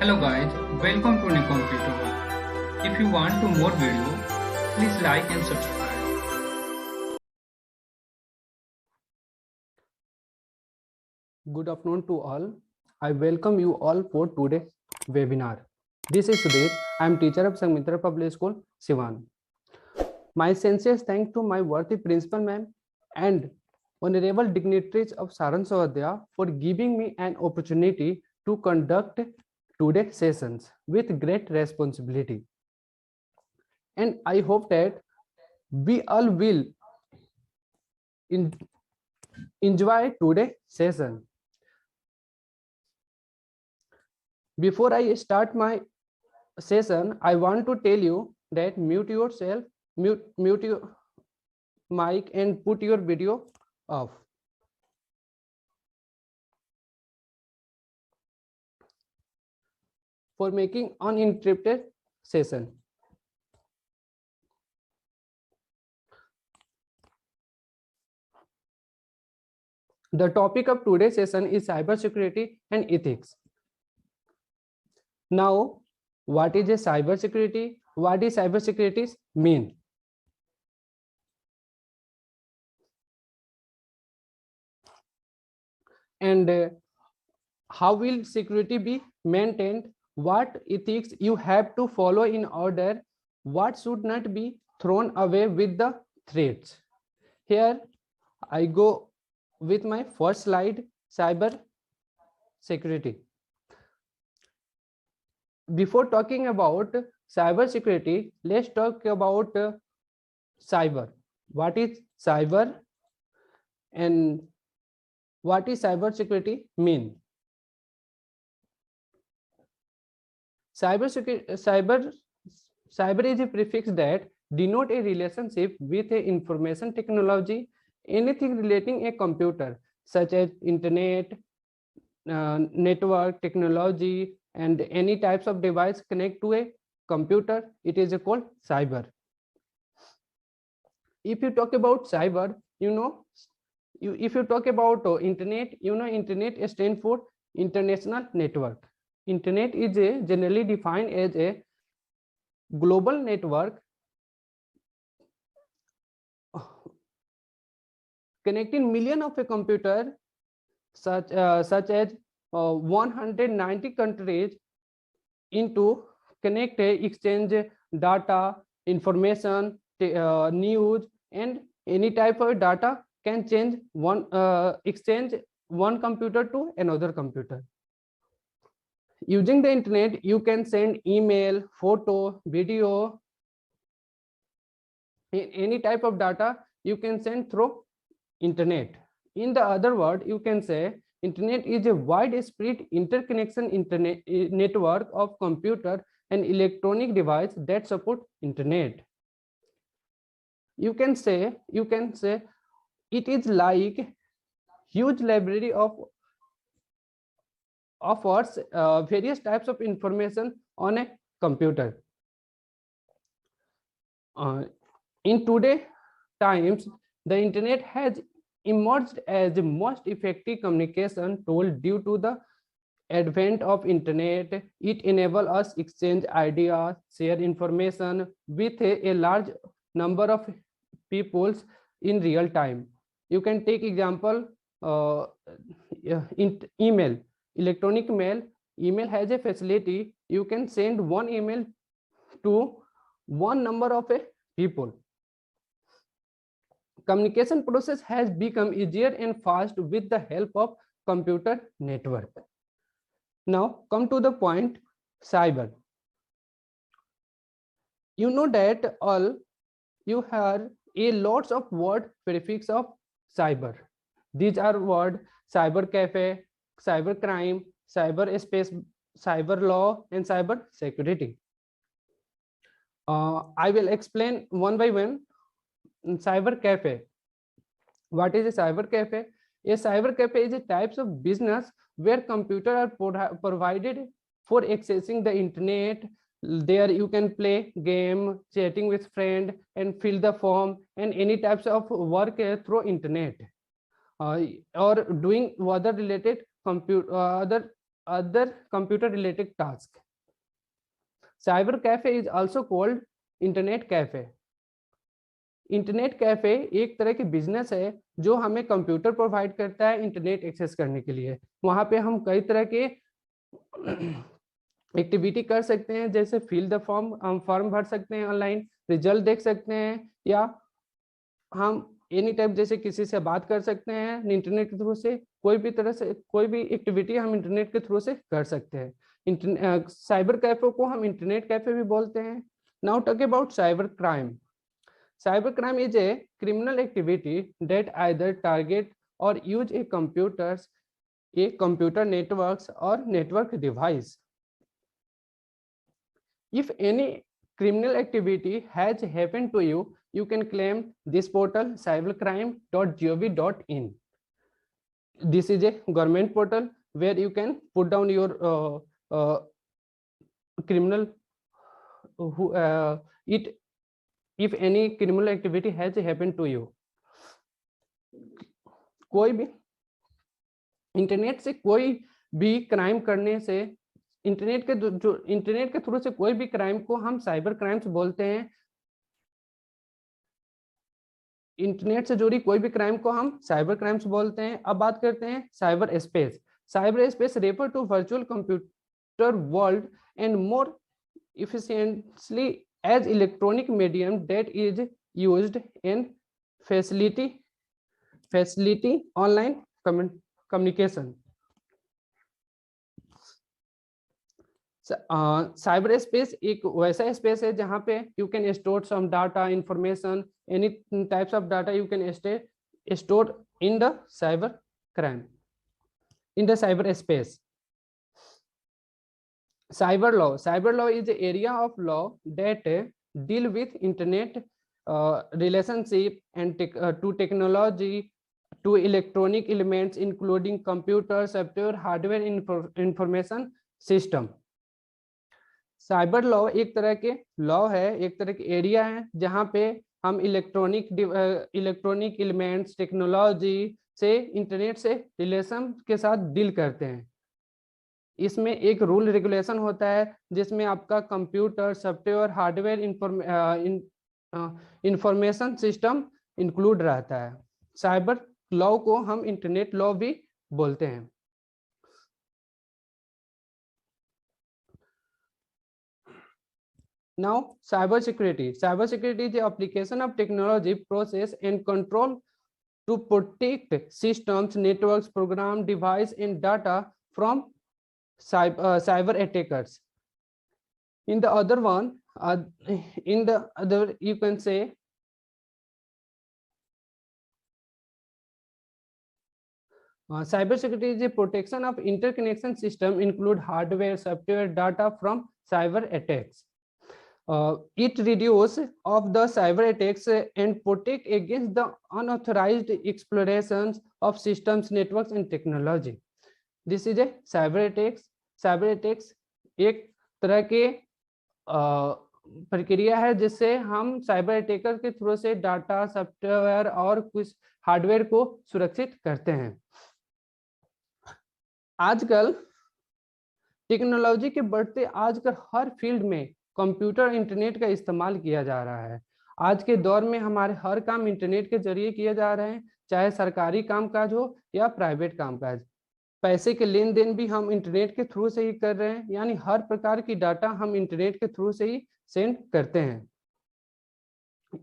Hello guys, welcome to Nicomputer World. If you want to more video, please like and subscribe. Good afternoon to all. I welcome you all for today's webinar. This is Sudhir. I am teacher of Sanghmitra Public School, Siwan. My sincere thanks to my worthy principal ma'am and honorable dignitaries of Saran Sawadya for giving me an opportunity to conduct today's sessions with great responsibility. And I hope that we all will enjoy today's session. Before I start my session, I want to tell you that mute yourself, mute your mic and put your video off. For making uninterrupted session. The topic of today's session is cybersecurity and ethics. Now, what is a cybersecurity? What does cybersecurity mean? And how will security be maintained? What ethics you have to follow in order? What should not be thrown away with the threats? Here I go with my first slide, cyber security. Before talking about cyber security, let's talk about cyber. What is cyber and what is cyber security mean? Cyber is a prefix that denote a relationship with a information technology, anything relating a computer such as internet, network technology, and any types of device connect to a computer. It is called cyber. If you talk about cyber, if you talk about internet, internet stands for international network. Internet is generally defined as a global network connecting millions of a computer such as 190 countries into connect, exchange data, information, news, and any type of data can change exchange one computer to another computer. Using the internet, you can send email, photo, video, any type of data you can send through internet. In the other word, you can say internet is a widespread interconnection network of computer and electronic device that support internet. You can say it is like huge library of offers various types of information on a computer. In today times, the internet has emerged as the most effective communication tool due to the advent of internet. It enables us exchange ideas, share information with a large number of peoples in real time. You can take example in email, electronic mail. Email has a facility. You can send one email to one number of people. Communication process has become easier and fast with the help of computer network. Now come to the point, cyber. You know that all you have a lots of word prefix of cyber. These are word cyber cafe, cyber crime, cyber space, cyber law, and cyber security. I will explain one by one. Cyber cafe. What is a cyber cafe? A cyber cafe is a types of business where computers are provided for accessing the internet. There you can play game, chatting with friend, and fill the form, and any types of work through internet, or doing other related other other computer related tasks. Cyber cafe is also called internet cafe. Internet cafe एक तरह की business है जो हमें computer provide करता है internet access करने के लिए। वहां पे हम कई तरह के एक्टिविटी कर सकते हैं, जैसे फिल द फॉर्म, हम फॉर्म भर सकते हैं ऑनलाइन, रिजल्ट देख सकते हैं, या हम एनी टाइप जैसे किसी से बात कर सकते हैं इंटरनेट के थ्रू से। कोई भी तरह से कोई भी एक्टिविटी हम इंटरनेट के थ्रू से कर सकते हैं। साइबर कैफे को हम इंटरनेट कैफे भी बोलते हैं। Now talk about cyber crime. Cybercrime is a criminal activity that either target or use a computer networks or network device. If any criminal activity has happened to you, you can claim this portal cybercrime.gov.in. This is a government portal where you can put down your criminal it if any criminal activity has happened to you. कोई भी internet से कोई भी crime करने से, internet के through से कोई भी क्राइम को हम साइबर क्राइम्स बोलते हैं। इंटरनेट से जुड़ी कोई भी क्राइम को हम साइबर क्राइम्स बोलते हैं। अब बात करते हैं cyber space. Cyber space refer to virtual computer world and more efficiently as electronic medium that is used in facility online communication. Cyber space एक वैसा स्पेस है जहां पे you can store some data, information, any types of data you can store in the cyber crime, in the cyber space. Cyber law is the area of law that deal with internet relationship and to technology, to electronic elements including computer, software, hardware, information system. Cyber law एक तरह के law है, एक तरह के area है जहां पे हम इलेक्ट्रॉनिक एलिमेंट्स, टेक्नोलॉजी से, इंटरनेट से रिलेशन के साथ डील करते हैं। इसमें एक रूल रेगुलेशन होता है जिसमें आपका computer, software, hardware, information system include रहता है। साइबर लॉ को हम इंटरनेट लॉ भी बोलते हैं। Now, cybersecurity. Cybersecurity is the application of technology, process, and control to protect systems, networks, program, device, and data from cyber attackers. In the other you can say cyber security is a protection of interconnection system, include hardware, software, data from cyber attacks. It reduce of the cyber attacks and protect against the unauthorized explorations of systems, networks, and technology. This is a cyber attacks. Cyber attacks एक तरह के प्रक्रिया है जिससे हम cyber attacker के through से data, software और कुछ हार्डवेयर को सुरक्षित करते हैं। आजकल टेक्नोलॉजी के बढ़ते, आजकल हर फील्ड में कंप्यूटर, इंटरनेट का इस्तेमाल किया जा रहा है। आज के दौर में हमारे हर काम इंटरनेट के जरिए किए जा रहे हैं, चाहे सरकारी कामकाज हो या प्राइवेट कामकाज। पैसे के लेन देन भी हम इंटरनेट के थ्रू से ही कर रहे हैं, यानी हर प्रकार की डाटा हम इंटरनेट के थ्रू से ही सेंड करते हैं।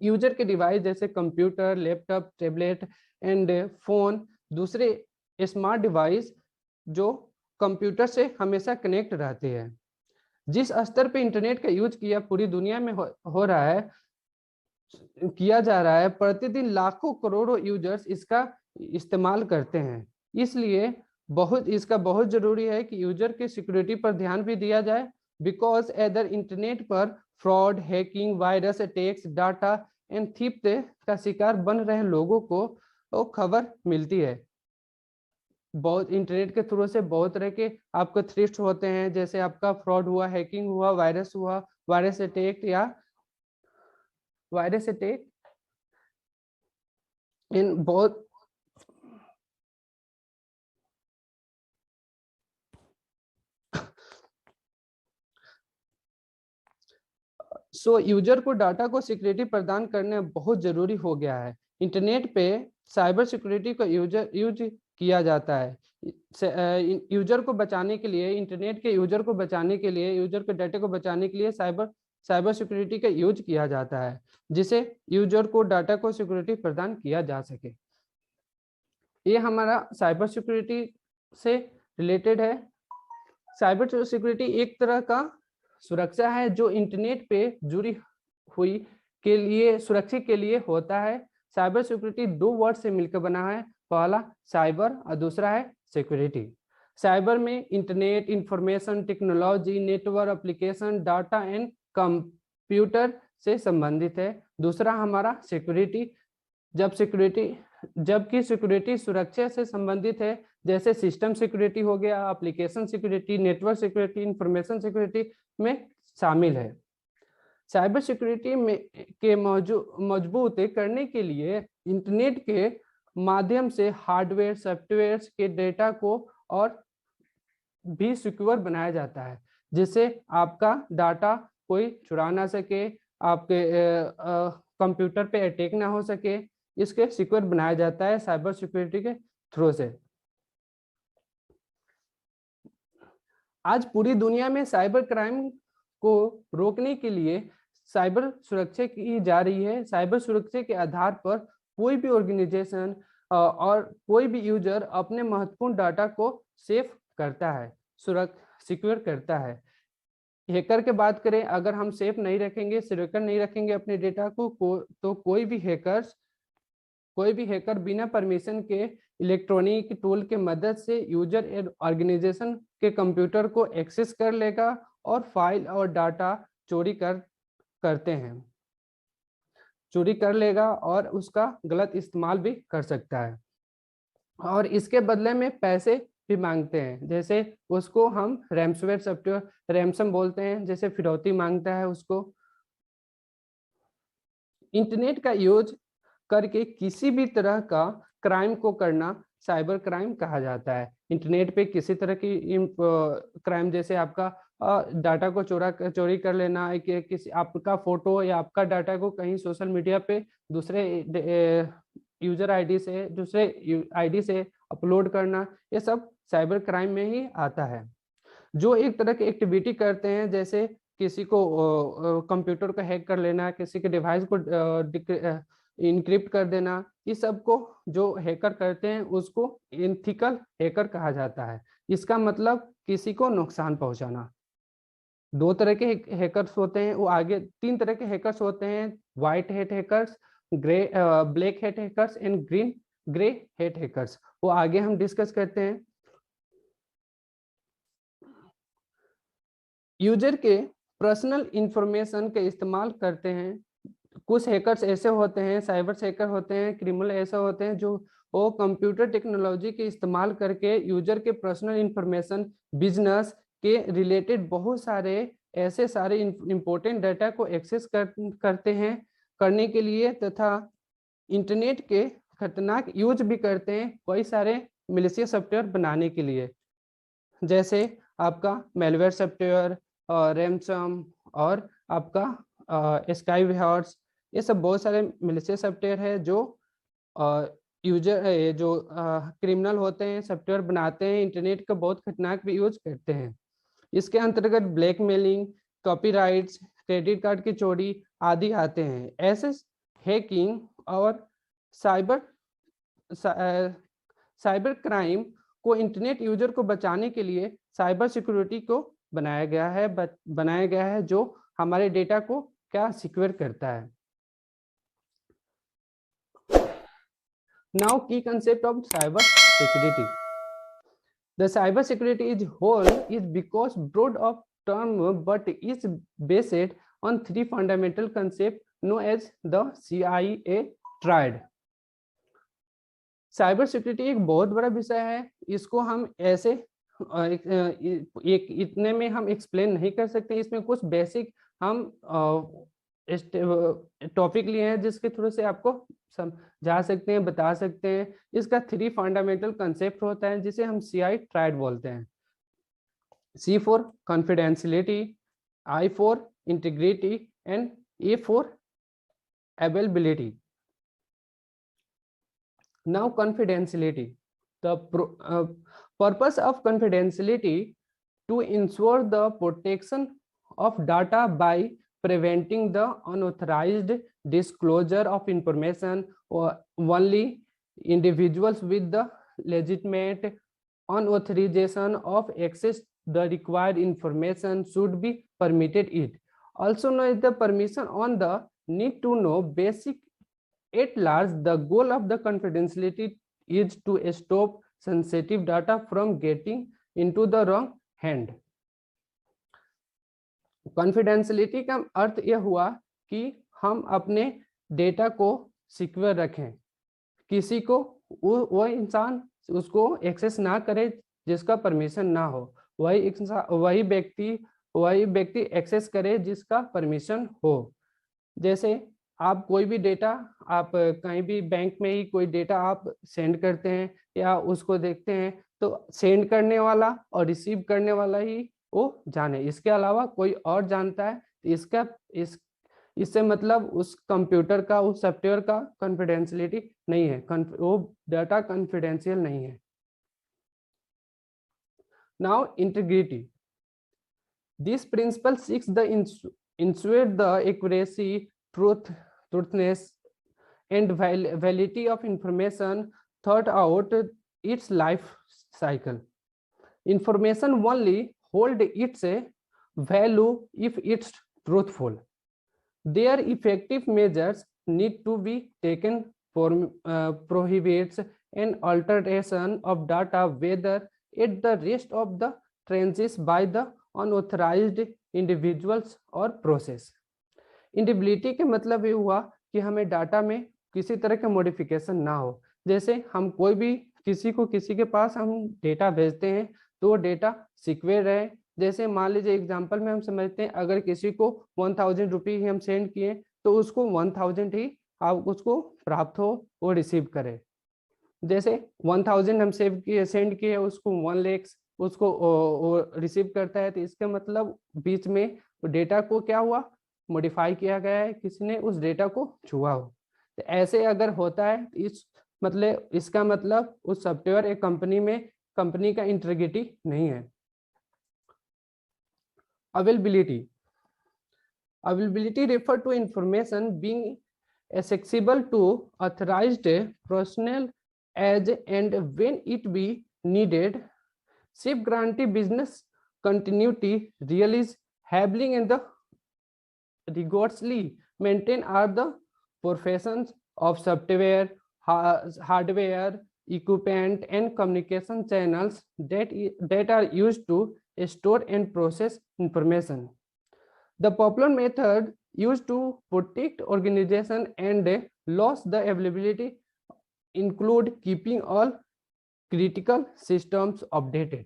यूजर के डिवाइस जैसे computer, laptop, tablet and phone, दूसरे स्मार्ट डिवाइस जो कंप्यूटर से हमेशा कनेक्ट रहते हैं। जिस स्तर पे इंटरनेट का यूज किया पूरी दुनिया में हो रहा है, किया जा रहा है, प्रतिदिन लाखों करोड़ों यूजर्स इसका इस्तेमाल करते हैं। इसलिए इसका बहुत जरूरी है कि यूजर के सिक्योरिटी पर ध्यान भी दिया जाए, बिकॉज अदर इंटरनेट पर fraud, hacking, virus attacks, data and theft का शिकार बन रहे लोगों को खबर मिलती है। बहुत इंटरनेट के थ्रू से बहुत तरह के आपको थ्रेट्स होते हैं, जैसे आपका फ्रॉड हुआ, हैकिंग हुआ, वायरस अटैक इन बहुत सो यूजर को डाटा को सिक्योरिटी प्रदान करना बहुत जरूरी हो गया है। इंटरनेट पे साइबर सिक्योरिटी को यूज किया जाता है यूजर को बचाने के लिए, इंटरनेट के यूजर को बचाने के लिए, यूजर के डाटा को बचाने के लिए साइबर सिक्योरिटी का यूज किया जाता है, जिसे यूजर को डाटा को सिक्योरिटी प्रदान किया जा सके। ये हमारा साइबर सिक्योरिटी से रिलेटेड है। साइबर सिक्योरिटी एक तरह का सुरक्षा है जो इंटरनेट पे जुड़ी हुई के लिए सुरक्षित के लिए होता है। साइबर सिक्योरिटी दो वर्ड से मिलकर बना है, पहला साइबर और दूसरा है सिक्योरिटी। साइबर में internet, information technology, network, application, data and computer से संबंधित है। दूसरा हमारा सिक्योरिटी, जबकि सिक्योरिटी सुरक्षा से संबंधित है, जैसे सिस्टम सिक्योरिटी हो गया, application security, network security, information security में शामिल है। साइबर सिक्योरिटी में के मजबूत करने के लिए इंटरनेट के माध्यम से हार्डवेयर सॉफ्टवेयर के डेटा को और भी सिक्योर बनाया जाता है, जिससे आपका डाटा कोई चुरा ना सके, आपके कंप्यूटर पे अटैक ना हो सके, इसके सिक्योर बनाया जाता है साइबर सिक्योरिटी के थ्रू से। आज पूरी दुनिया में साइबर क्राइम को रोकने के लिए साइबर सुरक्षा की जा रही है। साइबर सुरक्षा के आधार पर कोई भी ऑर्गेनाइजेशन और कोई भी यूजर अपने महत्वपूर्ण डाटा को सेफ करता है, सिक्योर करता है। हैकर के बात करें, अगर हम सेफ नहीं रखेंगे, सिक्योर नहीं रखेंगे अपने डेटा को तो कोई भी हैकर बिना परमिशन के इलेक्ट्रॉनिक टूल के मदद से यूजर ऑर्गेनाइजेशन के कंप्यूटर को एक्सेस कर लेगा और फाइल और डाटा चोरी कर लेगा और उसका गलत इस्तेमाल भी कर सकता है, और इसके बदले में पैसे भी मांगते हैं। जैसे उसको हम रैंसमवेयर सॉफ्टवेयर रैंसम बोलते हैं, जैसे फिरौती मांगता है उसको। इंटरनेट का यूज करके किसी भी तरह का क्राइम को करना साइबर क्राइम कहा जाता है। इंटरनेट पे किसी तरह की क्राइम, जैसे आपका डाटा को चोरी कर लेना, किसी आपका फोटो या आपका डाटा को कहीं सोशल मीडिया पे दूसरे यूजर आईडी से दूसरे आईडी से अपलोड करना, ये सब साइबर क्राइम में ही आता है। जो एक तरह की एक्टिविटी करते हैं, जैसे किसी को कंप्यूटर को हैक कर लेना, किसी के डिवाइस को इनक्रिप्ट कर देना, इस सब को जो हैकर करते हैं उसको एथिकल हैकर कहा जाता है। इसका मतलब किसी को नुकसान पहुंचाना। दो तरह के हैकर्स होते हैं, वो आगे तीन तरह के हैकर्स होते हैं: white hat hackers, black hat hackers and grey hat hackers. वो आगे हम डिस्कस करते हैं। यूजर के पर्सनल इंफॉर्मेशन के इस्तेमाल करते हैं। कुछ हैकर्स ऐसे होते हैं, साइबर हैकर होते हैं, क्रिमिनल ऐसे होते हैं जो वो कंप्यूटर टेक्नोलॉजी के इस्तेमाल करके यूजर के पर्सनल इंफॉर्मेशन, बिजनेस के रिलेटेड बहुत सारे इंपॉर्टेंट डाटा को एक्सेस करते हैं करने के लिए, तथा इंटरनेट के खतरनाक यूज भी करते हैं कई सारे मैलिशियस सॉफ्टवेयर बनाने के लिए, जैसे आपका मेलवेयर सॉफ्टवेयर, रैंसम और आपका स्पाईवेयर। ये सब बहुत सारे मैलिशियस सॉफ्टवेयर है जो क्रिमिनल होते हैं, सॉफ्टवेयर बनाते हैं, इंटरनेट का बहुत खतरनाक भी यूज करते हैं। इसके अंतर्गत ब्लैकमेलिंग, कॉपीराइट्स, क्रेडिट कार्ड की चोरी आदि आते हैं। ऐसे हैकिंग और साइबर क्राइम को इंटरनेट यूजर को बचाने के लिए साइबर सिक्योरिटी को बनाया गया है जो हमारे डेटा को क्या सिक्योर करता है। Now key concept of cyber security. The cyber security is whole is because broad of term but is based on three fundamental concepts known as the CIA triad. Cyber security एक बहुत बड़ा विषय है, इसको हम ऐसे इतने में हम एक्सप्लेन नहीं कर सकते। इसमें कुछ बेसिक हम टॉपिक लिए हैं जिसके थ्रू से आपको समझा सकते हैं, बता सकते हैं। इसका थ्री फंडामेंटल कंसेप्ट होता है जिसे हम CI ट्राइड बोलते हैं। C for confidentiality, I for integrity, and A for availability. Now confidentiality. The purpose of confidentiality to ensure the protection of data by preventing the unauthorized disclosure of information, or only individuals with the legitimate unauthorization of access the required information should be permitted it. Also known as the permission on the need to know basic. At large, the goal of the confidentiality is to stop sensitive data from getting into the wrong hand. Confidentiality का अर्थ यह हुआ कि हम अपने data को secure रखें, किसी को वो इंसान उसको एक्सेस ना करे जिसका परमिशन ना हो, वही व्यक्ति एक्सेस करे जिसका परमिशन हो। जैसे आप कोई भी डेटा, आप कहीं भी बैंक में ही कोई डेटा आप सेंड करते हैं या उसको देखते हैं, तो सेंड करने वाला और रिसीव करने वाला ही वो जाने, इसके अलावा कोई और जानता है तो इससे मतलब उस कंप्यूटर का, उस सॉफ्टवेयर का कॉन्फिडेंशियलिटी नहीं है, वो डाटा कॉन्फिडेंशियल नहीं है। Now integrity, this principle seeks the ensure the accuracy, truthness and validity of information throughout its life cycle. Information only hold its value if it's truthful. Their effective measures need to be taken for prohibits and alteration of data, whether at the rest of the tranches by the unauthorized individuals और process. इंडिबिलिटी के मतलब ये हुआ कि हमें data में किसी तरह का मॉडिफिकेशन ना हो। जैसे हम कोई भी किसी के पास हम डेटा भेजते हैं तो वो डेटा सिक्योर रहे। जैसे मान लीजिए एग्जांपल में हम समझते हैं, अगर किसी को 1000 रुपये ही हम सेंड किए तो उसको 1000 ही आप उसको प्राप्त हो, वो रिसीव करे। जैसे 1000 हम सेंड किए, उसको 1 लाख उसको रिसीव करता है, तो इसका मतलब बीच में डेटा को क्या हुआ, मॉडिफाई किया गया है, किसी ने उस डेटा को छुआ हो। तो ऐसे अगर होता है इसका मतलब उस सॉफ्टवेयर एक कंपनी का इंटीग्रिटी नहीं है। Availability refer to information being accessible to authorized personnel as and when it be needed, safeguarding business continuity, release, habling and the rigorously maintain are the professions of software, hardware, equipment and communication channels that are used to store and process information. The popular method used to protect organization and loss the availability include keeping all critical systems updated.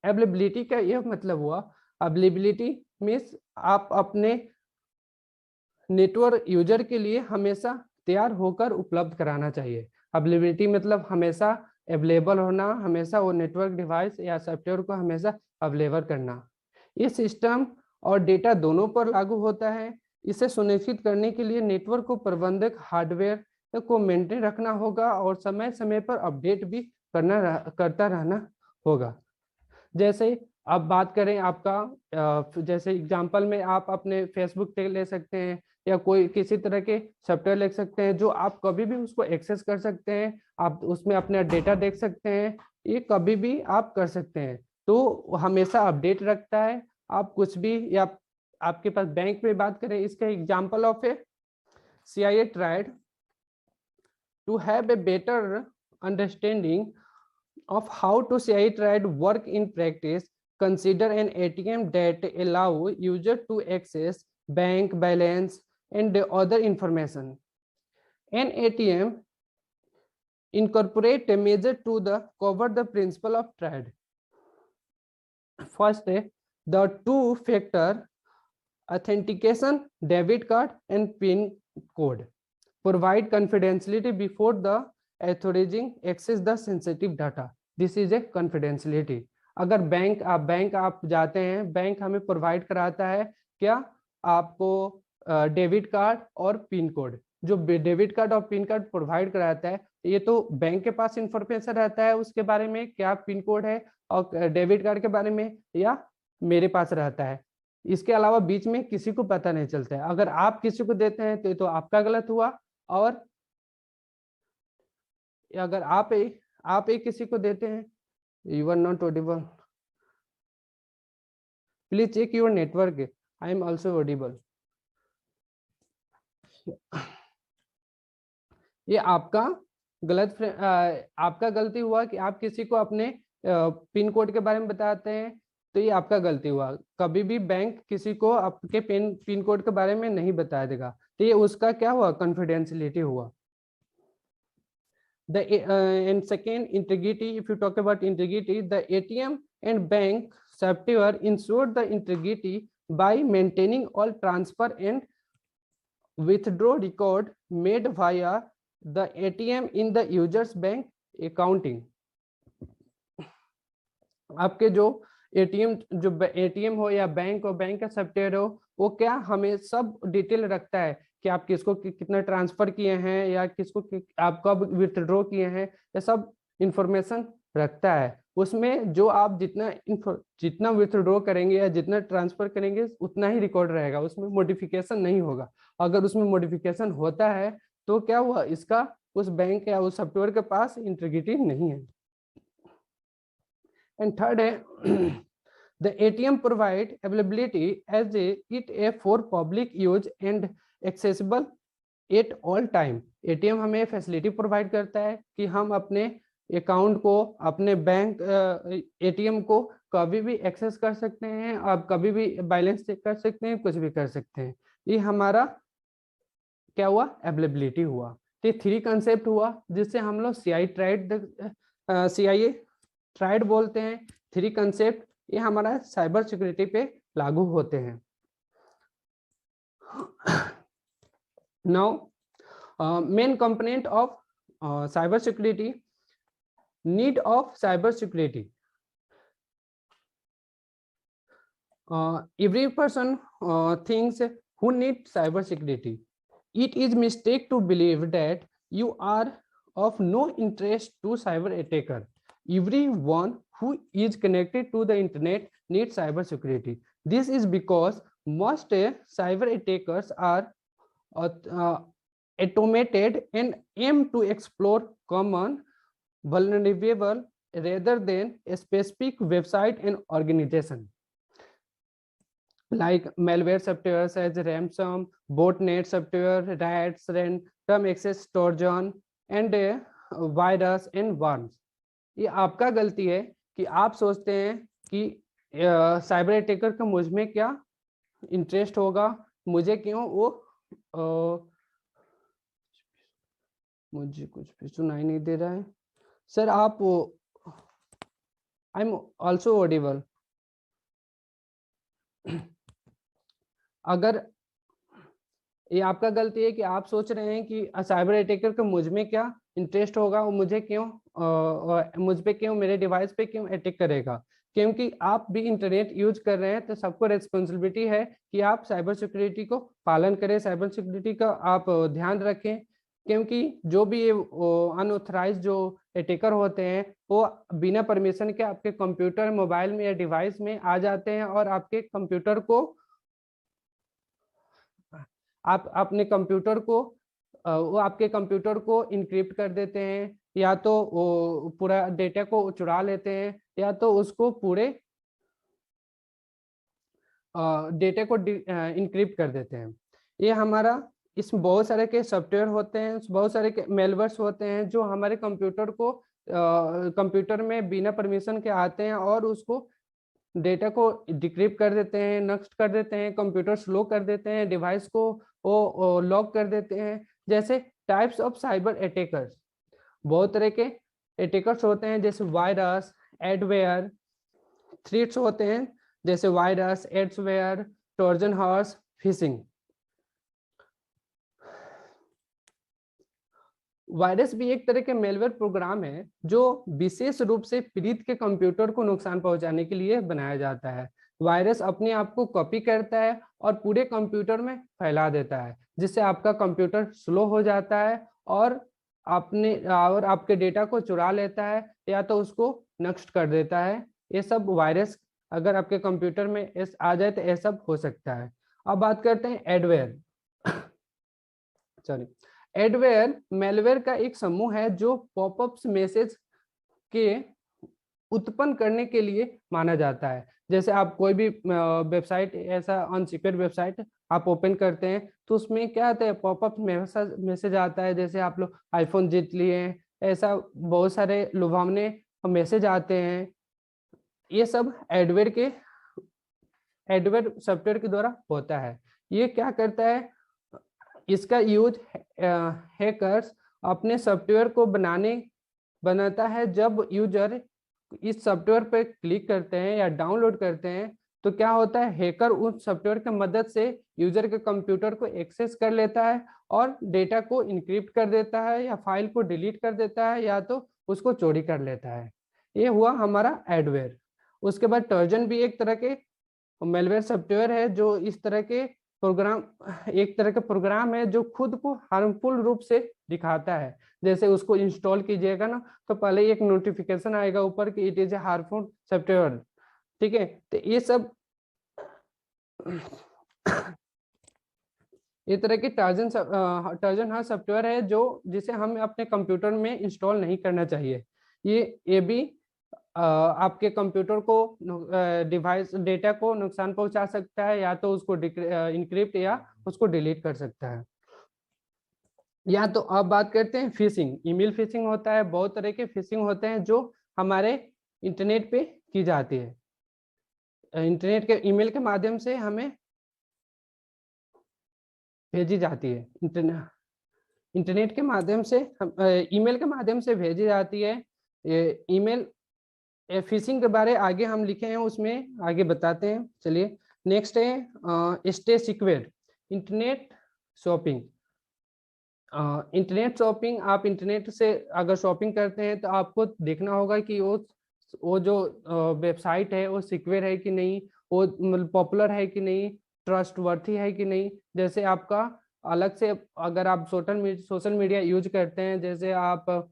Availability का यह मतलब हुआ, availability means आप अपने network user के लिए हमेशा तैयार होकर उपलब्ध कराना चाहिए। अवेलेबिलिटी मतलब हमेशा अवेलेबल होना, हमेशा वो नेटवर्क डिवाइस या सॉफ्टवेयर को हमेशा अवेलेबल करना। ये सिस्टम और डेटा दोनों पर लागू होता है। इसे सुनिश्चित करने के लिए नेटवर्क को प्रबंधक हार्डवेयर को मेंटेन रखना होगा और समय समय पर अपडेट भी करता रहना होगा। जैसे अब बात करें आपका, जैसे एग्जांपल में आप अपने फेसबुक पे ले सकते हैं या कोई किसी तरह के सॉफ्टवेयर ले सकते हैं जो आप कभी भी उसको एक्सेस कर सकते हैं, आप उसमें अपना डेटा देख सकते हैं, ये कभी भी आप कर सकते हैं, तो हमेशा अपडेट रखता है। आप कुछ भी, या आपके पास बैंक में बात करें, इसका example of A CIA tried to have a better understanding of how to CIA tried work in practice. Consider an ATM that allow user to access bank balance and other information. An ATM incorporate a measure to cover the principle of trade. First, the two-factor authentication, debit card and PIN code provide confidentiality before the authorizing access the sensitive data. This is a confidentiality. अगर bank आप जाते हैं, bank हमें provide कराता है क्या, आपको debit card और पिन कोड। जो डेबिट कार्ड और पिन कार्ड प्रोवाइड कराता है, ये तो बैंक के पास इंफॉर्मेशन रहता है उसके बारे में क्या पिन कोड है, और डेबिट कार्ड के बारे में या मेरे पास रहता है। इसके अलावा बीच में किसी को पता नहीं चलता है। अगर आप किसी को देते हैं तो आपका गलत हुआ, और अगर आप एक किसी को देते हैं, you are not audible, please check your network, I am also audible. ये आपका आपका गलती हुआ कि आप किसी को अपने पिन कोड के बारे में बताते हैं, तो ये आपका गलती हुआ। कभी भी बैंक किसी को आपके पिन कोड के बारे में नहीं बता देगा, तो ये उसका क्या हुआ, कॉन्फिडेंशियलिटी हुआ। And second, integrity. If you talk about integrity, the ATM and bank software ensure the integrity by maintaining all transfer and withdraw record made via the ATM in the user's bank accounting. आपके जो ATM हो या bank हो, bank का software हो, वो क्या हमें सब डिटेल रखता है कि आप किसको कितना ट्रांसफर किए हैं, या किसको आप कब विथड्रॉ किए हैं, ये सब इंफॉर्मेशन रखता है। उसमें जो आप जितना विथड्रॉ करेंगे या जितना ट्रांसफर करेंगे उतना ही रिकॉर्ड रहेगा, उसमें मॉडिफिकेशन नहीं होगा। अगर उसमें मॉडिफिकेशन होता है तो क्या हुआ, इसका उस बैंक या उस सॉफ्टवेयर के पास इंटीग्रिटी नहीं है। And third है the ATM provide availability as it for public use and accessible at all time. ATM हमें फैसिलिटी प्रोवाइड करता है कि हम अपने अकाउंट को, अपने बैंक ATM को कभी भी एक्सेस कर सकते हैं, आप कभी भी बैलेंस चेक कर सकते हैं, कुछ भी कर सकते हैं। ये हमारा क्या हुआ, अवेलेबिलिटी हुआ। तो 3 कंसेप्ट हुआ जिससे हम लोग CIA ट्राइड बोलते हैं। 3 कंसेप्ट ये हमारा साइबर सिक्योरिटी पे लागू होते हैं। Now main component of cyber security, need of cyber security. Every person thinks who need cyber security. It is mistake to believe that you are of no interest to cyber attacker. Everyone who is connected to the internet needs cyber security. This is because most cyber attackers are automated and aim to explore common vulnerable rather than a specific website and organization. Like malware software such as ransom, botnet software, rats, random access trojan, and virus and worms. ये आपका गलती है कि आप सोचते हैं कि cyber attacker का मुझ में क्या इंटरेस्ट होगा, मुझे क्यों वो मुझे कुछ भी सुनाई नहीं दे रहा है सर। आप आई एम ऑल्सो ऑडिबल। अगर ये आपका गलती है कि आप सोच रहे हैं कि साइबर अटैकर का मुझ में क्या इंटरेस्ट होगा, वो मुझे क्यों मुझ पे क्यों, मेरे डिवाइस पे क्यों अटैक करेगा। क्योंकि आप भी इंटरनेट यूज कर रहे हैं तो सबको रेस्पॉन्सिबिलिटी है कि आप साइबर सिक्योरिटी को पालन करें, साइबर सिक्योरिटी का आप ध्यान रखें। क्योंकि जो भी अनऑथराइज जो अटैकर होते हैं वो बिना परमिशन के आपके कंप्यूटर, मोबाइल में या डिवाइस में आ जाते हैं और आपके कंप्यूटर को आप अपने कंप्यूटर को वो आपके कंप्यूटर को इनक्रिप्ट कर देते हैं, या तो वो पूरा डेटा को चुरा लेते हैं, या तो उसको पूरे डेटा को इनक्रिप्ट कर देते हैं। ये हमारा इसमें बहुत सारे के सॉफ्टवेयर होते हैं, बहुत सारे के मेलवर्स होते हैं जो हमारे कंप्यूटर को कंप्यूटर में बिना परमिशन के आते हैं और उसको डेटा को डिक्रिप्ट कर देते हैं, नष्ट कर देते हैं, कंप्यूटर स्लो कर देते हैं, डिवाइस को वो लॉक कर देते हैं। जैसे टाइप्स ऑफ साइबर अटैकर्स, बहुत तरह के अटैकर्स होते हैं, जैसे वायरस, एडवेयर, थ्रेट्स होते हैं जैसे virus, adware, Trojan horse, fishing. Virus भी एक तरह के मेलवेयर प्रोग्राम है जो विशेष रूप से पीड़ित के कंप्यूटर को नुकसान पहुंचाने के लिए बनाया जाता है। वायरस अपने आप को कॉपी करता है और पूरे कंप्यूटर में फैला देता है, जिससे आपका कंप्यूटर स्लो हो जाता है और आपके डेटा को चुरा लेता है या तो उसको नष्ट कर देता है। ये सब वायरस अगर आपके कंप्यूटर में आ जाए तो ये सब हो सकता है। अब बात करते हैं एडवेयर। सॉरी, एडवेयर मेलवेयर का एक समूह है जो पॉपअप्स मैसेज के उत्पन्न करने के लिए माना जाता है। जैसे आप कोई भी वेबसाइट, ऐसा अनसिक्योर वेबसाइट आप ओपन करते हैं तो उसमें क्या आता है, पॉपअप मैसेज आता है। जैसे आप लोग आईफोन जीत लिए, ऐसा बहुत सारे लुभावने मैसेज आते हैं। ये सब एडवेयर सॉफ्टवेयर के द्वारा होता है। ये क्या करता है, इसका यूज हैकर्स अपने सॉफ्टवेयर को बनाता है। जब यूजर इस सॉफ्टवेयर पर क्लिक करते हैं या डाउनलोड करते हैं तो क्या होता है, हैकर उस सॉफ्टवेयर की मदद से यूजर के कंप्यूटर को एक्सेस कर लेता है और डेटा को इनक्रिप्ट कर देता है या फाइल को डिलीट कर देता है या तो उसको चोरी कर लेता है। ये हुआ हमारा एडवेयर। उसके बाद ट्रोजन भी एक तरह के मेलवेयर सॉफ्टवेयर है जो एक तरह का प्रोग्राम है जो खुद को हार्मफुल रूप से दिखाता है। जैसे उसको इंस्टॉल कीजिएगा ना तो पहले एक नोटिफिकेशन आएगा ऊपर कि it is a harmful software. ठीक है, तो ये सब ये तरह की ट्रोजन हॉर्स सॉफ्टवेयर है जिसे हम अपने कंप्यूटर में इंस्टॉल नहीं करना चाहिए। ये भी आपके कंप्यूटर को डिवाइस डेटा को नुकसान पहुंचा सकता है या तो उसको इनक्रिप्ट या उसको डिलीट कर सकता है। या तो अब बात करते हैं फिशिंग। ईमेल फिशिंग होता है, बहुत तरह के फिशिंग होते हैं जो हमारे इंटरनेट पे की जाती है। इंटरनेट के ईमेल के माध्यम से हमें भेजी जाती है। इंटरनेट के माध्यम से ईमेल के माध्यम से भेजी जाती है। ईमेल फिशिंग के बारे आगे हम लिखे हैं, उसमें आगे बताते हैं। चलिए नेक्स्ट है stay secure. Internet shopping. Internet shopping, आप इंटरनेट से अगर शॉपिंग करते हैं तो आपको देखना होगा कि वो जो वेबसाइट है वो सिक्योर है कि नहीं, वो मतलब पॉपुलर है कि नहीं, ट्रस्टवर्थी है कि नहीं। जैसे आपका अलग से अगर आप सोशल मीडिया यूज करते हैं, जैसे आप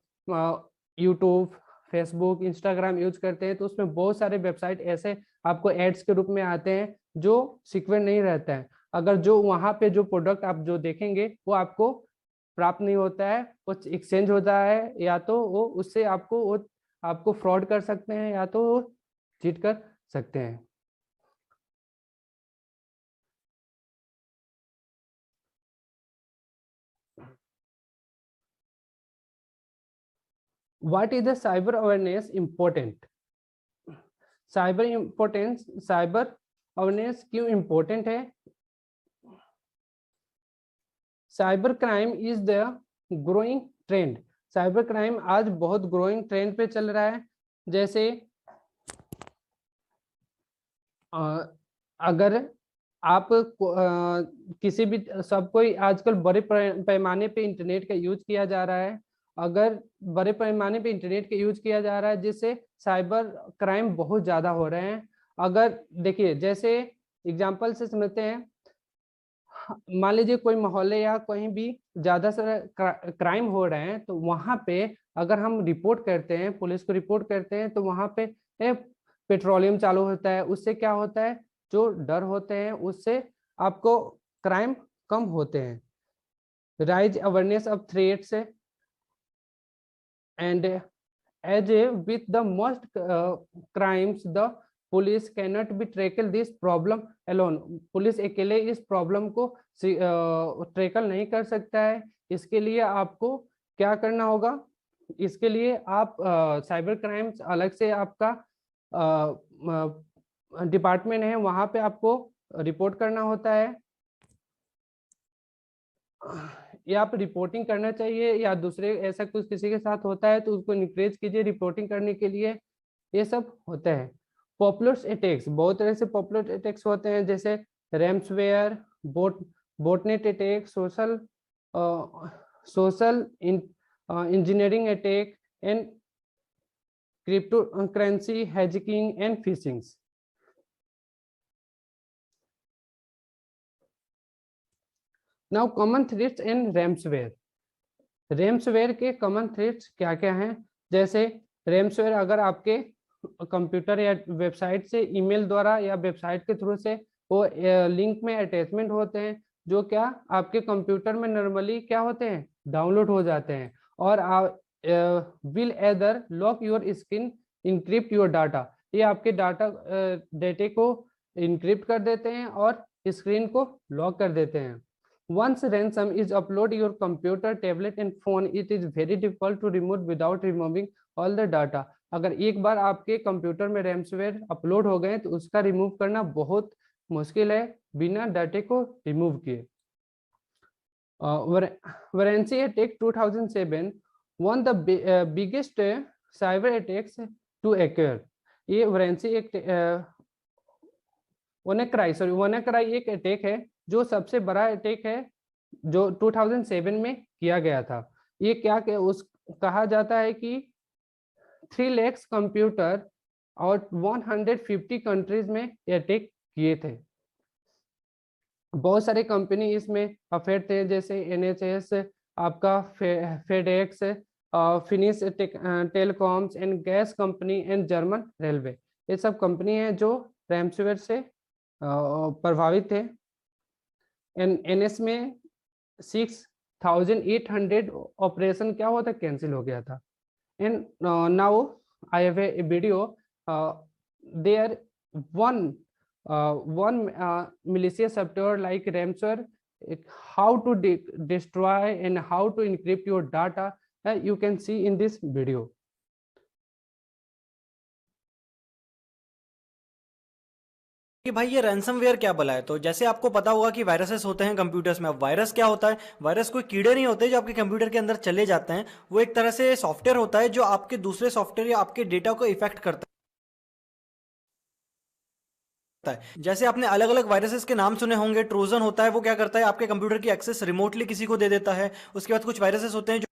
यूट्यूब, फेसबुक, इंस्टाग्राम यूज करते हैं तो उसमें बहुत सारे वेबसाइट ऐसे आपको एड्स के रूप में आते हैं जो सिक्योर नहीं रहता है। अगर जो वहाँ पे जो प्रोडक्ट आप जो देखेंगे वो आपको प्राप्त नहीं होता है, वो एक्सचेंज होता है, या तो वो उससे आपको फ्रॉड कर सकते हैं या तो वो चीट कर सकते हैं। What is the cyber awareness important? Cyber awareness क्यों इम्पोर्टेंट है? Cyber crime is the growing trend. Cyber crime आज बहुत ग्रोइंग ट्रेंड पे चल रहा है। जैसे अगर आप किसी भी, सब कोई आजकल बड़े पैमाने पे इंटरनेट का यूज किया जा रहा है। अगर बड़े पैमाने पे इंटरनेट का यूज किया जा रहा है जिससे साइबर क्राइम बहुत ज़्यादा हो रहे हैं। अगर देखिए, जैसे एग्जांपल से समझते हैं, मान लीजिए कोई मोहल्ले या कहीं भी ज़्यादा सारा क्राइम हो रहे हैं तो वहाँ पे अगर हम रिपोर्ट करते हैं, पुलिस को रिपोर्ट करते हैं तो वहाँ पे पेट्रोलियम चालू होता है। उससे क्या होता है, जो डर होते हैं उससे आपको क्राइम कम होते हैं। Raise awareness of threats and as with the most crimes the police cannot be tackle this problem alone. Police अकेले इस प्रॉब्लम को ट्रैकल नहीं कर सकता है। इसके लिए आपको क्या करना होगा, इसके लिए आप साइबर क्राइम्स अलग से आपका डिपार्टमेंट है, वहां पे आपको रिपोर्ट करना होता है। या आप रिपोर्टिंग करना चाहिए या दूसरे ऐसा कुछ किसी के साथ होता है तो उसको इनकरेज कीजिए रिपोर्टिंग करने के लिए। ये सब होता है। पॉपुलर अटैक्स, बहुत तरह से पॉपुलर अटैक्स होते हैं, जैसे ransomware, botnet attack, social engineering attack, and cryptocurrency hijacking and phishing. Now common threats and ransomware. रेम्सवेयर के कॉमन थ्रेट्स क्या क्या हैं? जैसे रेम्सवेयर अगर आपके कंप्यूटर या वेबसाइट से ईमेल द्वारा या वेबसाइट के थ्रू से वो लिंक में अटैचमेंट होते हैं, जो क्या आपके कंप्यूटर में नॉर्मली क्या होते हैं, डाउनलोड हो जाते हैं, और will either lock your screen, encrypt your data, ये आपके डेटे को इनक्रिप्ट कर देते हैं और स्क्रीन को लॉक कर देते हैं. Once ransom is uploaded your computer, tablet and phone, it is very difficult to remove without removing all the data. अगर एक बार आपके कंप्यूटर में रैमसवेयर अपलोड हो गए तो उसका रिमूव करना बहुत मुश्किल है बिना डाटे को रिमूव किए. Varancy attack 2007 one the biggest cyber attacks to occur. ये Varancy WannaCry एक अटैक है जो सबसे बड़ा अटैक है जो 2007 में किया गया था. ये क्या कहा जाता है कि 3 लाख कंप्यूटर और 150 कंट्रीज में अटैक किए थे. बहुत सारे कंपनी इसमें अफेयर थे, जैसे NHS, आपका FedEx, finish telecoms and gas company and German railway. ये सब कंपनी हैं जो रैमसवेयर से प्रभावित थे. NS में 6,800 ऑपरेशन क्या हुआ था, कैंसिल हो गया था. And now I have a video there one malicious software like ransomware, how to destroy and how to encrypt your data. You can see in this video. कि भाई ये रैंसमवेयर क्या भला है. तो जैसे आपको पता होगा कि वायरसेस होते हैं कंप्यूटर्स में. अब वायरस क्या होता है? वायरस कोई कीड़े नहीं होते जो आपके कंप्यूटर के अंदर चले जाते हैं. वो एक तरह से सॉफ्टवेयर होता है जो आपके दूसरे सॉफ्टवेयर या आपके डेटा को इफेक्ट करता है. जैसे आपने अलग अलग वायरसेस के नाम सुने होंगे. ट्रोजन होता है, वो क्या करता है, आपके कंप्यूटर की एक्सेस रिमोटली किसी को दे देता है. उसके बाद कुछ वायरसेस होते हैं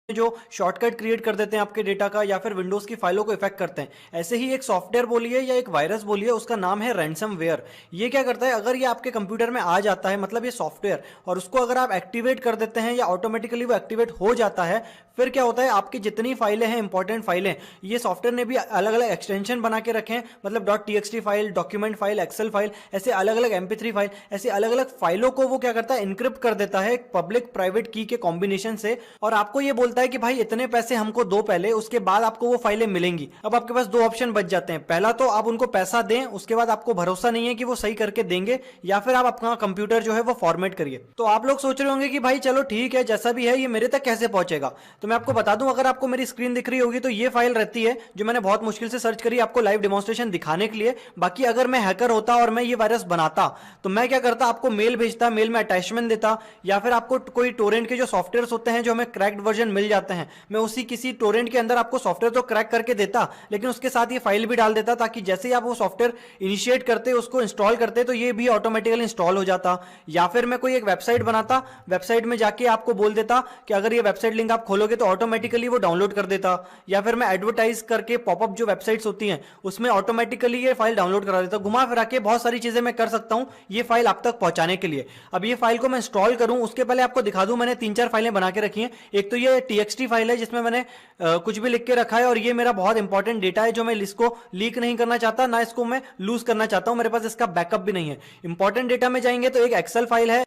जो शॉर्टकट क्रिएट कर देते हैं आपके डेटा का, या फिर विंडोज की फाइलों को इफेक्ट करते हैं. ऐसे ही एक सॉफ्टवेयर बोलिए या एक वायरस बोलिए, उसका नाम है रैंसमवेयर. ये क्या करता है, अगर ये आपके कंप्यूटर में आ जाता है, मतलब ये सॉफ्टवेयर, और उसको अगर आप एक्टिवेट कर देते हैं या ऑटोमेटिकली वो एक्टिवेट हो जाता है, फिर क्या होता है, आपकी जितनी फाइलें हैं, इंपॉर्टेंट फाइलें, ये सॉफ्टवेयर ने भी अलग अलग एक्सटेंशन बना के रखे हैं. मतलब .txt file, document file, excel file, ऐसे अलग अलग MP3 फाइल, ऐसे अलग अलग फाइलों को वो क्या करता है, इनक्रिप्ट कर देता है एक पब्लिक प्राइवेट की के कॉम्बिनेशन से. और आपको ये बोलता है कि भाई इतने पैसे हमको दो पहले, उसके बाद आपको वो फाइलें मिलेंगी. अब आपके पास दो ऑप्शन बच जाते हैं. पहला तो आप उनको पैसा दें, उसके बाद आपको भरोसा नहीं है कि वो सही करके देंगे, या फिर आप अपना कंप्यूटर जो है वो फॉर्मेट करिए. तो आप लोग सोच रहे होंगे कि भाई चलो ठीक है, जैसा भी है, ये मेरे तक कैसे पहुंचेगा. तो मैं आपको बता दूं, अगर आपको मेरी स्क्रीन दिख रही होगी तो ये फाइल रहती है जो मैंने बहुत मुश्किल से सर्च करी आपको लाइव डेमोन्स्ट्रेशन दिखाने के लिए. बाकी अगर मैं हैकर होता और मैं ये वायरस बनाता तो मैं क्या करता, आपको मेल भेजता, मेल में अटैचमेंट देता, या फिर आपको कोई टोरेंट के जो सॉफ्टवेयर होते हैं जो हमें क्रैक्ड वर्जन मिल जाते हैं, मैं उसी किसी टोरेंट के अंदर आपको सॉफ्टवेयर तो क्रैक करके देता, लेकिन उसके साथ ये फाइल भी डाल देता, ताकि जैसे ही आप वो सॉफ्टवेयर इनिशिएट करते, उसको इंस्टॉल करते, तो ये भी ऑटोमेटिकली इंस्टॉल हो जाता. या फिर मैं कोई एक वेबसाइट बनाता, वेबसाइट में जाके आपको बोल देता कि अगर ये वेबसाइट लिंक आप खोलोगे तो ऑटोमेटिकली वो डाउनलोड कर देता. या फिर मैं एडवर्टाइज करके पॉपअप जो वेबसाइट्स होती हैं उसमें ऑटोमेटिकली ये फाइल डाउनलोड करा देता. घुमा फिरा के बहुत सारी चीजें मैं कर सकता हूं ये फाइल आप तक पहुंचाने के लिए. अब ये फाइल को मैं इंस्टॉल करूं उसके पहले आपको दिखा दूं, मैंने 3-4 फाइलें बना के रखी हैं. एक तो ये TXT फाइल है जिसमें मैंने कुछ भी लिख के रखा है, और ये मेरा बहुत इंपॉर्टेंट डेटा है जो मैं इसको लीक नहीं करना चाहता, ना इसको मैं लूज करना चाहता हूं. मेरे पास इसका बैकअप भी नहीं है. इंपॉर्टेंट डेटा में जाएंगे तो एक एक्सेल फाइल है,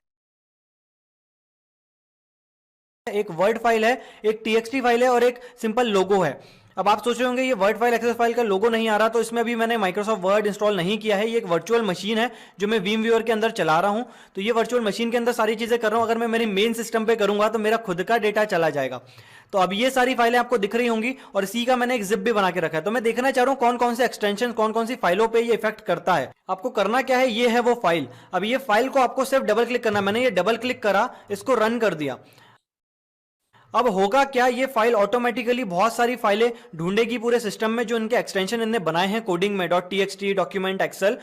एक वर्ड फाइल है, एक TXT फाइल है, और एक सिंपल लोगो है. अब आप सोच रहे होंगे ये वर्ड फाइल, एक्सेल फाइल का लोगो नहीं आ रहा, तो इसमें भी मैंने माइक्रोसॉफ्ट वर्ड इंस्टॉल नहीं किया है. ये एक वर्चुअल मशीन है जो मैं VMware के अंदर चला रहा हूं. तो ये वर्चुअल मशीन के अंदर सारी चीजें कर रहा हूं. अगर मैं मेरे मेन सिस्टम पे करूंगा तो मेरा खुद का डेटा चला जाएगा. तो अब ये सारी फाइलें आपको दिख रही होंगी, और इसी का मैंने एक जिप भी बना के रखा है. तो मैं देखना चाह रहा हूं कौन कौन से एक्सटेंशन, कौन कौन सी फाइलों पे ये इफेक्ट करता है. आपको करना क्या है, ये है वो फाइल. अब ये फाइल को आपको सिर्फ डबल क्लिक करना. मैंने ये डबल क्लिक करा, इसको रन कर दिया. अब होगा क्या, ये फाइल ऑटोमेटिकली बहुत सारी फाइलें ढूंढेगी पूरे सिस्टम में जो इनके एक्सटेंशन इनने बनाए हैं कोडिंग में, .txt, डॉक्यूमेंट, एक्सेल.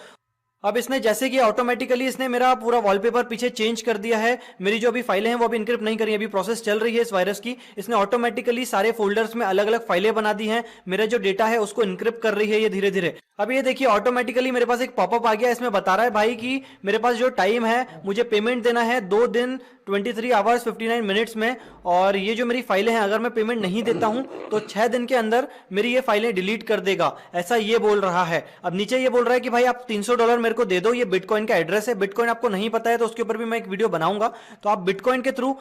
अब इसने जैसे कि ऑटोमेटिकली इसने मेरा पूरा वॉलपेपर पीछे चेंज कर दिया है। मेरी जो अभी फाइलें हैं वो अभी इनक्रिप्ट नहीं करी, अभी प्रोसेस चल रही है इस वायरस की। इसने ऑटोमेटिकली सारे फोल्डर्स में अलग अलग फाइलें बना दी हैं, मेरा जो डेटा है उसको इनक्रिप्ट कर रही है ये धीरे धीरे। अब ये देखिए ऑटोमेटिकली मेरे पास एक पॉपअप आ गया, इसमें बता रहा है भाई कि मेरे पास जो टाइम है मुझे पेमेंट देना है 2 दिन 23 आवर्स 59 मिनट्स में, और ये जो मेरी फाइलें हैं अगर मैं पेमेंट नहीं देता हूं तो 6 दिन के अंदर मेरी ये फाइलें डिलीट कर देगा, ऐसा ये बोल रहा है। अब नीचे ये बोल रहा है कि भाई आप $300 मेरे को दे दो, ये बिटकॉइन का एड्रेस है। बिटकॉइन आपको नहीं पता है तो उसके ऊपर भी मैं एक वीडियो बनाऊंगा। तो आप बिटकॉइन के थ्रू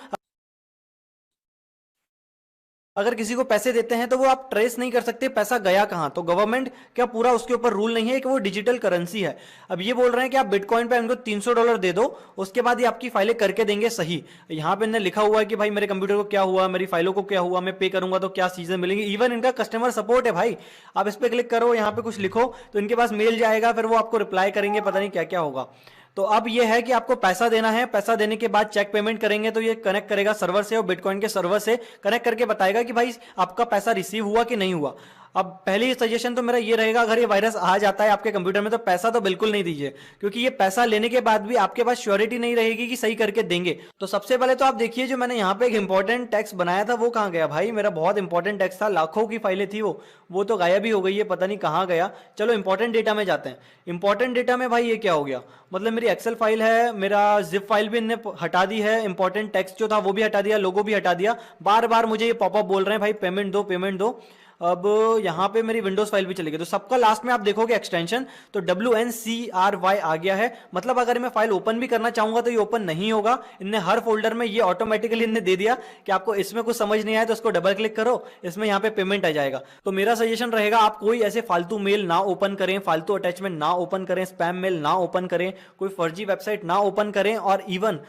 अगर किसी को पैसे देते हैं तो वो आप ट्रेस नहीं कर सकते पैसा गया कहां, तो गवर्नमेंट क्या पूरा उसके ऊपर रूल नहीं है कि वो डिजिटल करेंसी है। अब ये बोल रहे हैं कि आप बिटकॉइन पे उनको $300 दे दो, उसके बाद ये आपकी फाइलें करके देंगे सही। यहाँ पे इन्हें लिखा हुआ है कि भाई मेरे कंप्यूटर को क्या हुआ, मेरी फाइलों को क्या हुआ, मैं पे करूंगा तो क्या चीजें मिलेंगी। इवन इनका कस्टमर सपोर्ट है भाई, आप इस पे क्लिक करो, यहाँ पे कुछ लिखो तो इनके पास मेल जाएगा, फिर वो आपको रिप्लाई करेंगे, पता नहीं क्या क्या होगा। तो अब ये है कि आपको पैसा देना है, पैसा देने के बाद चेक पेमेंट करेंगे तो ये कनेक्ट करेगा सर्वर से, और बिटकॉइन के सर्वर से कनेक्ट करके बताएगा कि भाई आपका पैसा रिसीव हुआ कि नहीं हुआ। अब पहली सजेशन तो मेरा ये रहेगा, अगर ये वायरस आ जाता है आपके कंप्यूटर में तो पैसा तो बिल्कुल नहीं दीजिए, क्योंकि ये पैसा लेने के बाद भी आपके पास श्योरिटी नहीं रहेगी कि सही करके देंगे। तो सबसे पहले तो आप देखिए जो मैंने यहाँ पे एक इंपॉर्टेंट टेक्स्ट बनाया था वो कहाँ गया भाई, मेरा बहुत इंपॉर्टेंट टेक्स्ट था, लाखों की फाइलें थी वो तो गायब ही हो गई है, पता नहीं कहाँ गया। चलो इंपॉर्टेंट डेटा में जाते हैं। इंपॉर्टेंट डेटा में भाई ये क्या हो गया, मतलब मेरी एक्सेल फाइल है, मेरा जिप फाइल भी इन्हें हटा दी है, इंपॉर्टेंट टेक्स्ट जो था वो भी हटा दिया, लोगो भी हटा दिया। बार बार मुझे ये पॉपअप बोल रहे हैं भाई पेमेंट दो पेमेंट दो। अब यहाँ पे मेरी विंडोज फाइल भी चली गई, तो सबका लास्ट में आप देखोगे एक्सटेंशन तो WNCRY आ गया है। मतलब अगर मैं फाइल ओपन भी करना चाहूंगा तो ये ओपन नहीं होगा। इनने हर फोल्डर में ये ऑटोमेटिकली इनने दे दिया कि आपको इसमें कुछ समझ नहीं आया तो उसको डबल क्लिक करो, इसमें यहाँ पे पेमेंट आ जाएगा। तो मेरा सजेशन रहेगा आप कोई ऐसे फालतू मेल ना ओपन करें, फालतू अटैचमेंट ना ओपन करें, स्पैम मेल ना ओपन करें, कोई फर्जी वेबसाइट ना ओपन करें। और इवन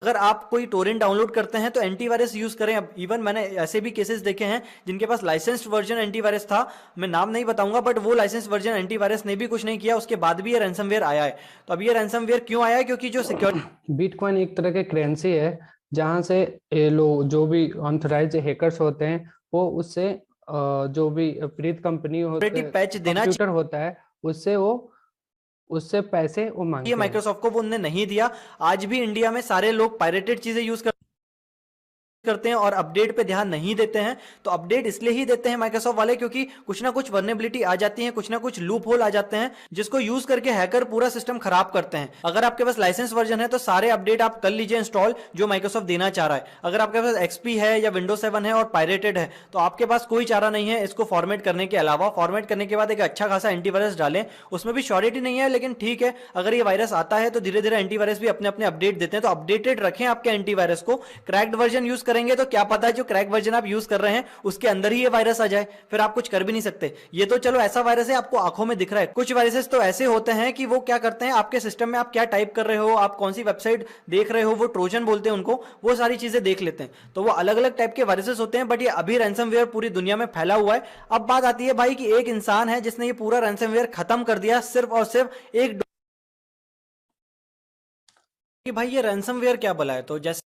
अगर आप कोई टोरेंट डाउनलोड करते हैं तो एंटीवायरस यूज करें। अब इवन मैंने ऐसे भी केसेस देखे हैं जिनके पास लाइसेंस्ड वर्जन एंटीवायरस था, मैं नाम नहीं बताऊंगा, बट वो लाइसेंस वर्जन एंटीवायरस ने भी कुछ नहीं किया, उसके बाद भी ये रैंसमवेयर आया है। तो अब ये रैंसमवेयर क्यों आया है, क्योंकि जो सिक्योरिटी बिटकॉइन एक तरह की करेंसी है जहां से ये लोग जो भी ऑथराइज हैकर्स होते हैं वो उससे जो भी प्रीत कंपनी होती है, पैच देना कंप्यूटर होता है, उससे पैसे वो मांगते चाहिए हैं। माइक्रोसॉफ्ट को, वो उन्होंने नहीं दिया। आज भी इंडिया में सारे लोग पायरेटेड चीजें यूज करते हैं और अपडेट पे ध्यान नहीं देते हैं। तो अपडेट इसलिए ही देते हैं माइक्रोसॉफ्ट वाले क्योंकि कुछ ना कुछ वर्नेबिलिटी आ जाती है, कुछ ना कुछ लूप होल आ जाते हैं जिसको यूज करके हैकर पूरा सिस्टम खराब करते हैं। अगर आपके पास लाइसेंस वर्जन है तो सारे अपडेट आप कर लीजिए इंस्टॉल जो माइक्रोसॉफ्ट देना चाह रहा है। अगर आपके पास XP है या विंडोज 7 है और पायरेटेड है तो आपके पास कोई चारा नहीं है इसको फॉर्मेट करने के अलावा। फॉर्मेट करने के बाद एक अच्छा खासा एंटीवायरस डालें, उसमें भी श्योरिटी नहीं है लेकिन ठीक है, अगर ये वायरस आता है तो धीरे धीरे एंटीवायरस भी अपने अपने अपडेट देते हैं। तो अपडेटेड रखें आपके एंटीवायरस को। क्रैक्ड वर्जन यूज करेंगे तो क्या पता जो क्रैक वर्जन आप यूज कर रहे हैं उसके अंदर ही ये वायरस आ जाए, फिर आप कुछ कर भी नहीं सकते। ये तो चलो ऐसा वायरस है आपको आंखों में दिख रहा है, कुछ वायरसेस तो ऐसे होते हैं कि वो क्या करते हैं आपके सिस्टम में आप क्या टाइप कर रहे हो, आप कौन सी वेबसाइट देख रहे हो, वो ट्रोजन बोलते हैं उनको, वो सारी चीजें देख लेते हैं। तो वो अलग अलग टाइप के वायरसेस होते हैं, बट ये अभी रैंसमवेयर पूरी दुनिया में फैला हुआ है। अब बात आती है भाई कि एक इंसान है जिसने ये पूरा रैंसमवेयर खत्म कर दिया सिर्फ और सिर्फ एक कि भाई ये रैंसमवेयर क्या भला है। तो जैसे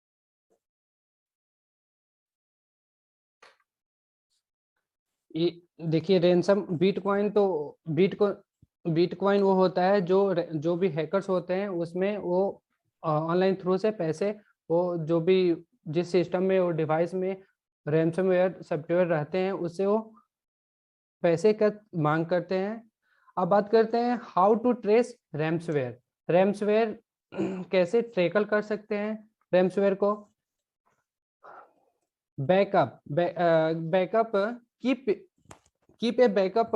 देखिए रैंसम बिटकॉइन तो बिटकॉइन वो होता है जो भी हैकर्स होते हैं उसमें वो ऑनलाइन थ्रू से पैसे, वो जो भी जिस सिस्टम में वो डिवाइस में रैंसमवेयर सॉफ्टवेयर रहते हैं उससे वो पैसे का मांग करते हैं। अब बात करते हैं how to trace ransomware. Ransomware कैसे ट्रैकल कर सकते हैं रैंसमवेयर को। Backup keep a backup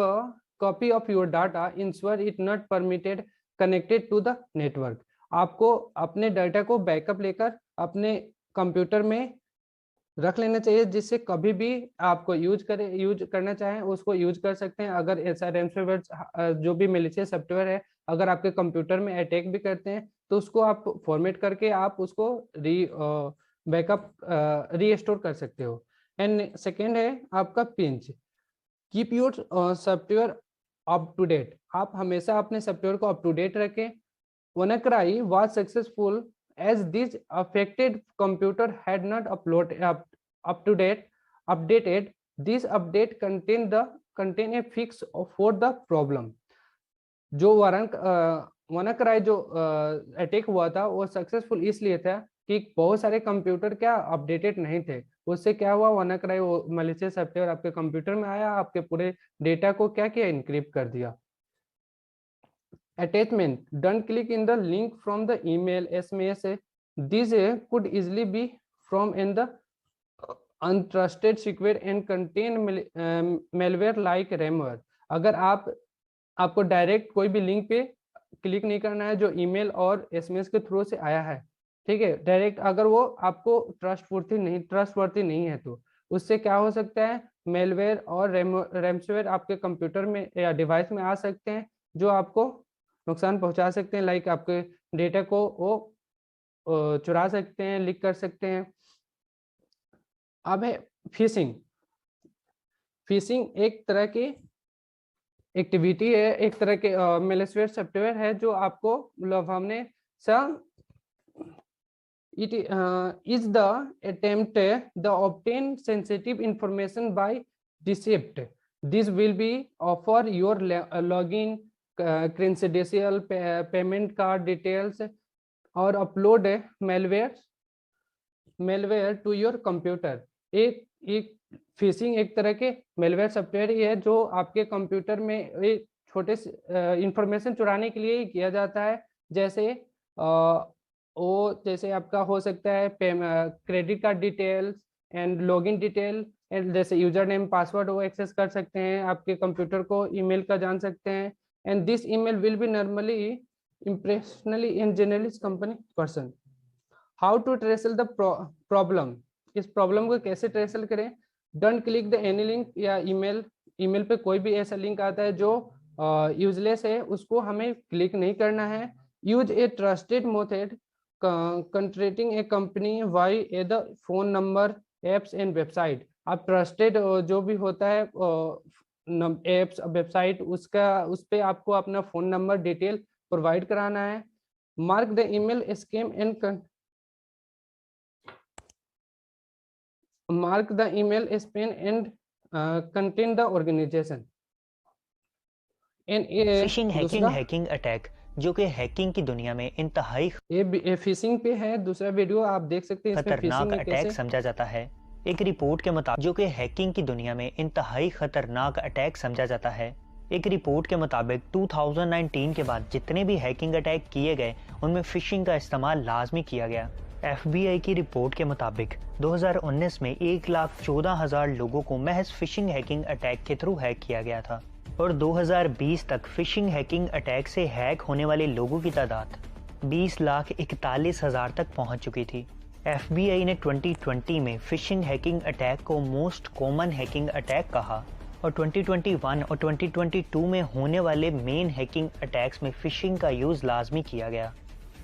copy of your data, ensure it not permitted connected to the network। आपको अपने डाटा को बैकअप लेकर अपने कंप्यूटर में रख लेना चाहिए जिससे कभी भी आपको यूज करना चाहें उसको यूज कर सकते हैं। अगर ऐसा रैंसमवेयर जो भी मैलिशियस सॉफ्टवेयर है अगर आपके कंप्यूटर में अटैक भी करते हैं तो उसको आप फॉर्मेट करके आप उसको बैकअप रीस्टोर कर सकते हो। एंड सेकेंड है आपका pinch. Keep your software up to date. आप हमेशा अपने सॉफ्टवेयर को अप टू डेट रखें। WannaCry was successful as this affected computer had not updated. This update contain a fix for the problem। जो WannaCry जो attack हुआ था वो सक्सेसफुल इसलिए था कि बहुत सारे कंप्यूटर क्या अपडेटेड नहीं थे। उससे क्या हुआ, WannaCry वो मैलिशियस सॉफ्टवेयर आपके कंप्यूटर में आया, आपके पूरे डेटा को क्या किया, इनक्रिप्ट कर दिया। Attachment, don't click in the link from the email, SMS. These could easily be from in the untrusted secret and contain malware like ransomware। अगर आपको डायरेक्ट कोई भी लिंक पे क्लिक नहीं करना है जो ईमेल और एसएमएस के थ्रू से आया है, ठीक है, डायरेक्ट अगर वो आपको ट्रस्टवर्थी नहीं है तो उससे क्या हो सकता है, मेलवेयर और रैमसवेयर आपके कंप्यूटर में या डिवाइस में आ सकते हैं जो आपको नुकसान पहुंचा सकते हैं। लाइक आपके डेटा को वो चुरा सकते हैं, लीक कर सकते हैं। अब है फिशिंग। फिशिंग एक तरह की एक्टिविटी है, एक तरह के मैलिशियस सॉफ्टवेयर है जो आपको लुभावने सा it is the attempt the obtain sensitive information by deceit। This will be offer your login credential, payment card details और upload malware to your computer। एक फिशिंग एक तरह के मेलवेयर सॉफ्टवेयर ही है जो आपके कंप्यूटर में एक छोटे इंफॉर्मेशन चुराने के लिए ही किया जाता है। जैसे जैसे आपका हो सकता है credit card details and login detail and जैसे यूजर नेम पासवर्ड वो एक्सेस कर सकते हैं, आपके कंप्यूटर को ईमेल का जान सकते हैं। And this email will be normally impressionally in generalist company person। how to trace the problem, इस प्रॉब्लम को कैसे ट्रेसल करें। Don't click the any link या ईमेल पे कोई भी ऐसा लिंक आता है जो यूजलेस है, उसको हमें क्लिक नहीं करना है। Use a trusted method contacting a company via the phone number apps and website. आप ट्रस्टेड जो भी होता है एप्स वेबसाइट उस पे आपको अपना फोन नंबर डिटेल प्रोवाइड कराना है। Mark the email scam and mark the email spam and contain the organization। Fishing hacking attack जो कि हैकिंग की दुनिया में इंतहाई ये फिशिंग पे है। दूसरा वीडियो आप देख सकते हैं, इसमें खतरनाक अटैक समझा जाता है। एक रिपोर्ट के मुताबिक जो कि हैकिंग की दुनिया में इंतहाई खतरनाक अटैक समझा जाता है। एक रिपोर्ट के मुताबिक 2019 के बाद जितने भी हैकिंग अटैक किए गए उनमें फिशिंग का इस्तेमाल लाजमी किया गया। FBI की रिपोर्ट के मुताबिक 2019 में 1,14,000 लोगों को महज फिशिंग हैकिंग अटैक के थ्रू हैक किया गया था और 2020 तक फिशिंग हैकिंग अटैक से हैक होने वाले लोगों की तादाद 20,41,000 तक पहुंच चुकी थी। FBI ने 2020 में फिशिंग हैकिंग अटैक को मोस्ट कॉमन हैकिंग अटैक कहा और 2021 और 2022 में होने वाले मेन हैकिंग अटैक्स में फिशिंग का यूज़ लाजमी किया गया।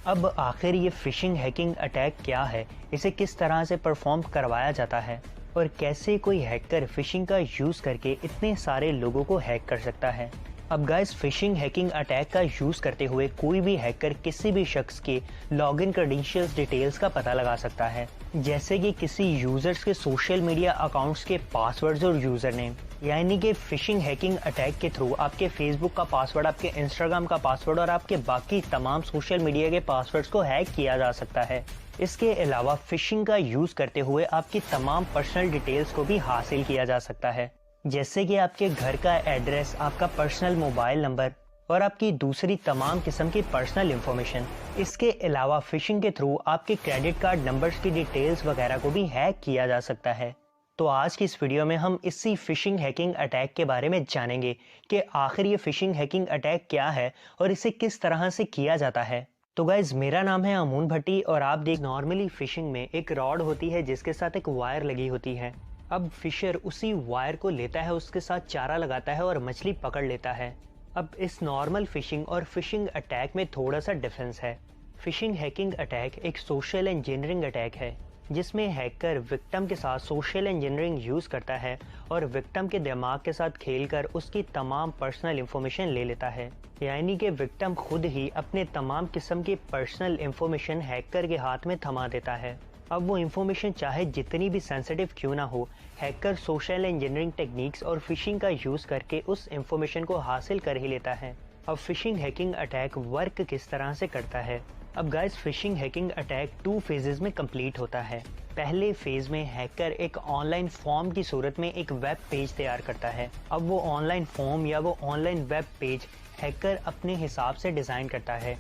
अब आखिर ये फिशिंग हैकिंग अटैक क्या है, इसे किस तरह से परफॉर्म करवाया जाता है और कैसे कोई हैकर फिशिंग का यूज़ करके इतने सारे लोगों को हैक कर सकता है। अब गाइस, फिशिंग हैकिंग अटैक का यूज़ करते हुए कोई भी हैकर किसी भी शख्स के लॉगिन क्रेडेंशियल्स डिटेल्स का पता लगा सकता है, जैसे कि किसी यूजर्स के सोशल मीडिया अकाउंट्स के पासवर्ड्स और यूजर नेम। यानी कि फिशिंग हैकिंग अटैक के थ्रू आपके फेसबुक का पासवर्ड, आपके इंस्टाग्राम का पासवर्ड और आपके बाकी तमाम सोशल मीडिया के पासवर्ड्स को हैक किया जा सकता है। इसके अलावा फिशिंग का यूज करते हुए आपकी तमाम पर्सनल डिटेल्स को भी हासिल किया जा सकता है, जैसे कि आपके घर का एड्रेस, आपका पर्सनल मोबाइल नंबर और आपकी दूसरी तमाम किस्म की पर्सनल इंफॉर्मेशन। इसके अलावा फिशिंग के थ्रू आपके क्रेडिट कार्ड नंबर्स की डिटेल्स वगैरह को भी हैक किया जा सकता है। तो आज की इस वीडियो में हम इसी फिशिंग हैकिंग अटैक के बारे में जानेंगे कि आखिर ये फिशिंग हैकिंग अटैक क्या है और इसे किस तरह से किया जाता है। तो गाइज, मेरा नाम है अमून भट्टी और आप देख, नॉर्मली फिशिंग में एक रॉड होती है जिसके साथ एक वायर लगी होती है। अब फिशर उसी वायर को लेता है, उसके साथ चारा लगाता है और मछली पकड़ लेता है। अब इस नॉर्मल फिशिंग और फिशिंग अटैक में थोड़ा सा डिफरेंस है। फिशिंग हैकिंग अटैक एक सोशल इंजीनियरिंग अटैक है जिसमें हैकर विक्टिम के साथ सोशल इंजीनियरिंग यूज़ करता है और विक्टिम के दिमाग के साथ खेलकर उसकी तमाम पर्सनल इंफॉर्मेशन ले लेता है। यानी कि विक्टिम खुद ही अपने तमाम किस्म की पर्सनल इंफॉर्मेशन हैकर के हाथ में थमा देता है। अब वो इंफॉर्मेशन चाहे जितनी भी सेंसिटिव क्यों ना हो, हैकर सोशल इंजीनियरिंग टेक्निक्स और फिशिंग का यूज़ करके उस इंफॉर्मेशन को हासिल कर ही लेता है। अब फिशिंग हैकिंग अटैक वर्क किस तरह से करता है। अब guys, fishing hacking attack 2 phases में कंप्लीट होता है। पहले फेज में हैकर एक ऑनलाइन फॉर्म की सूरत में एक वेब पेज तैयार करता है। अब वो ऑनलाइन फॉर्म या वो ऑनलाइन वेब पेज हैकर अपने हिसाब से डिज़ाइन करता है।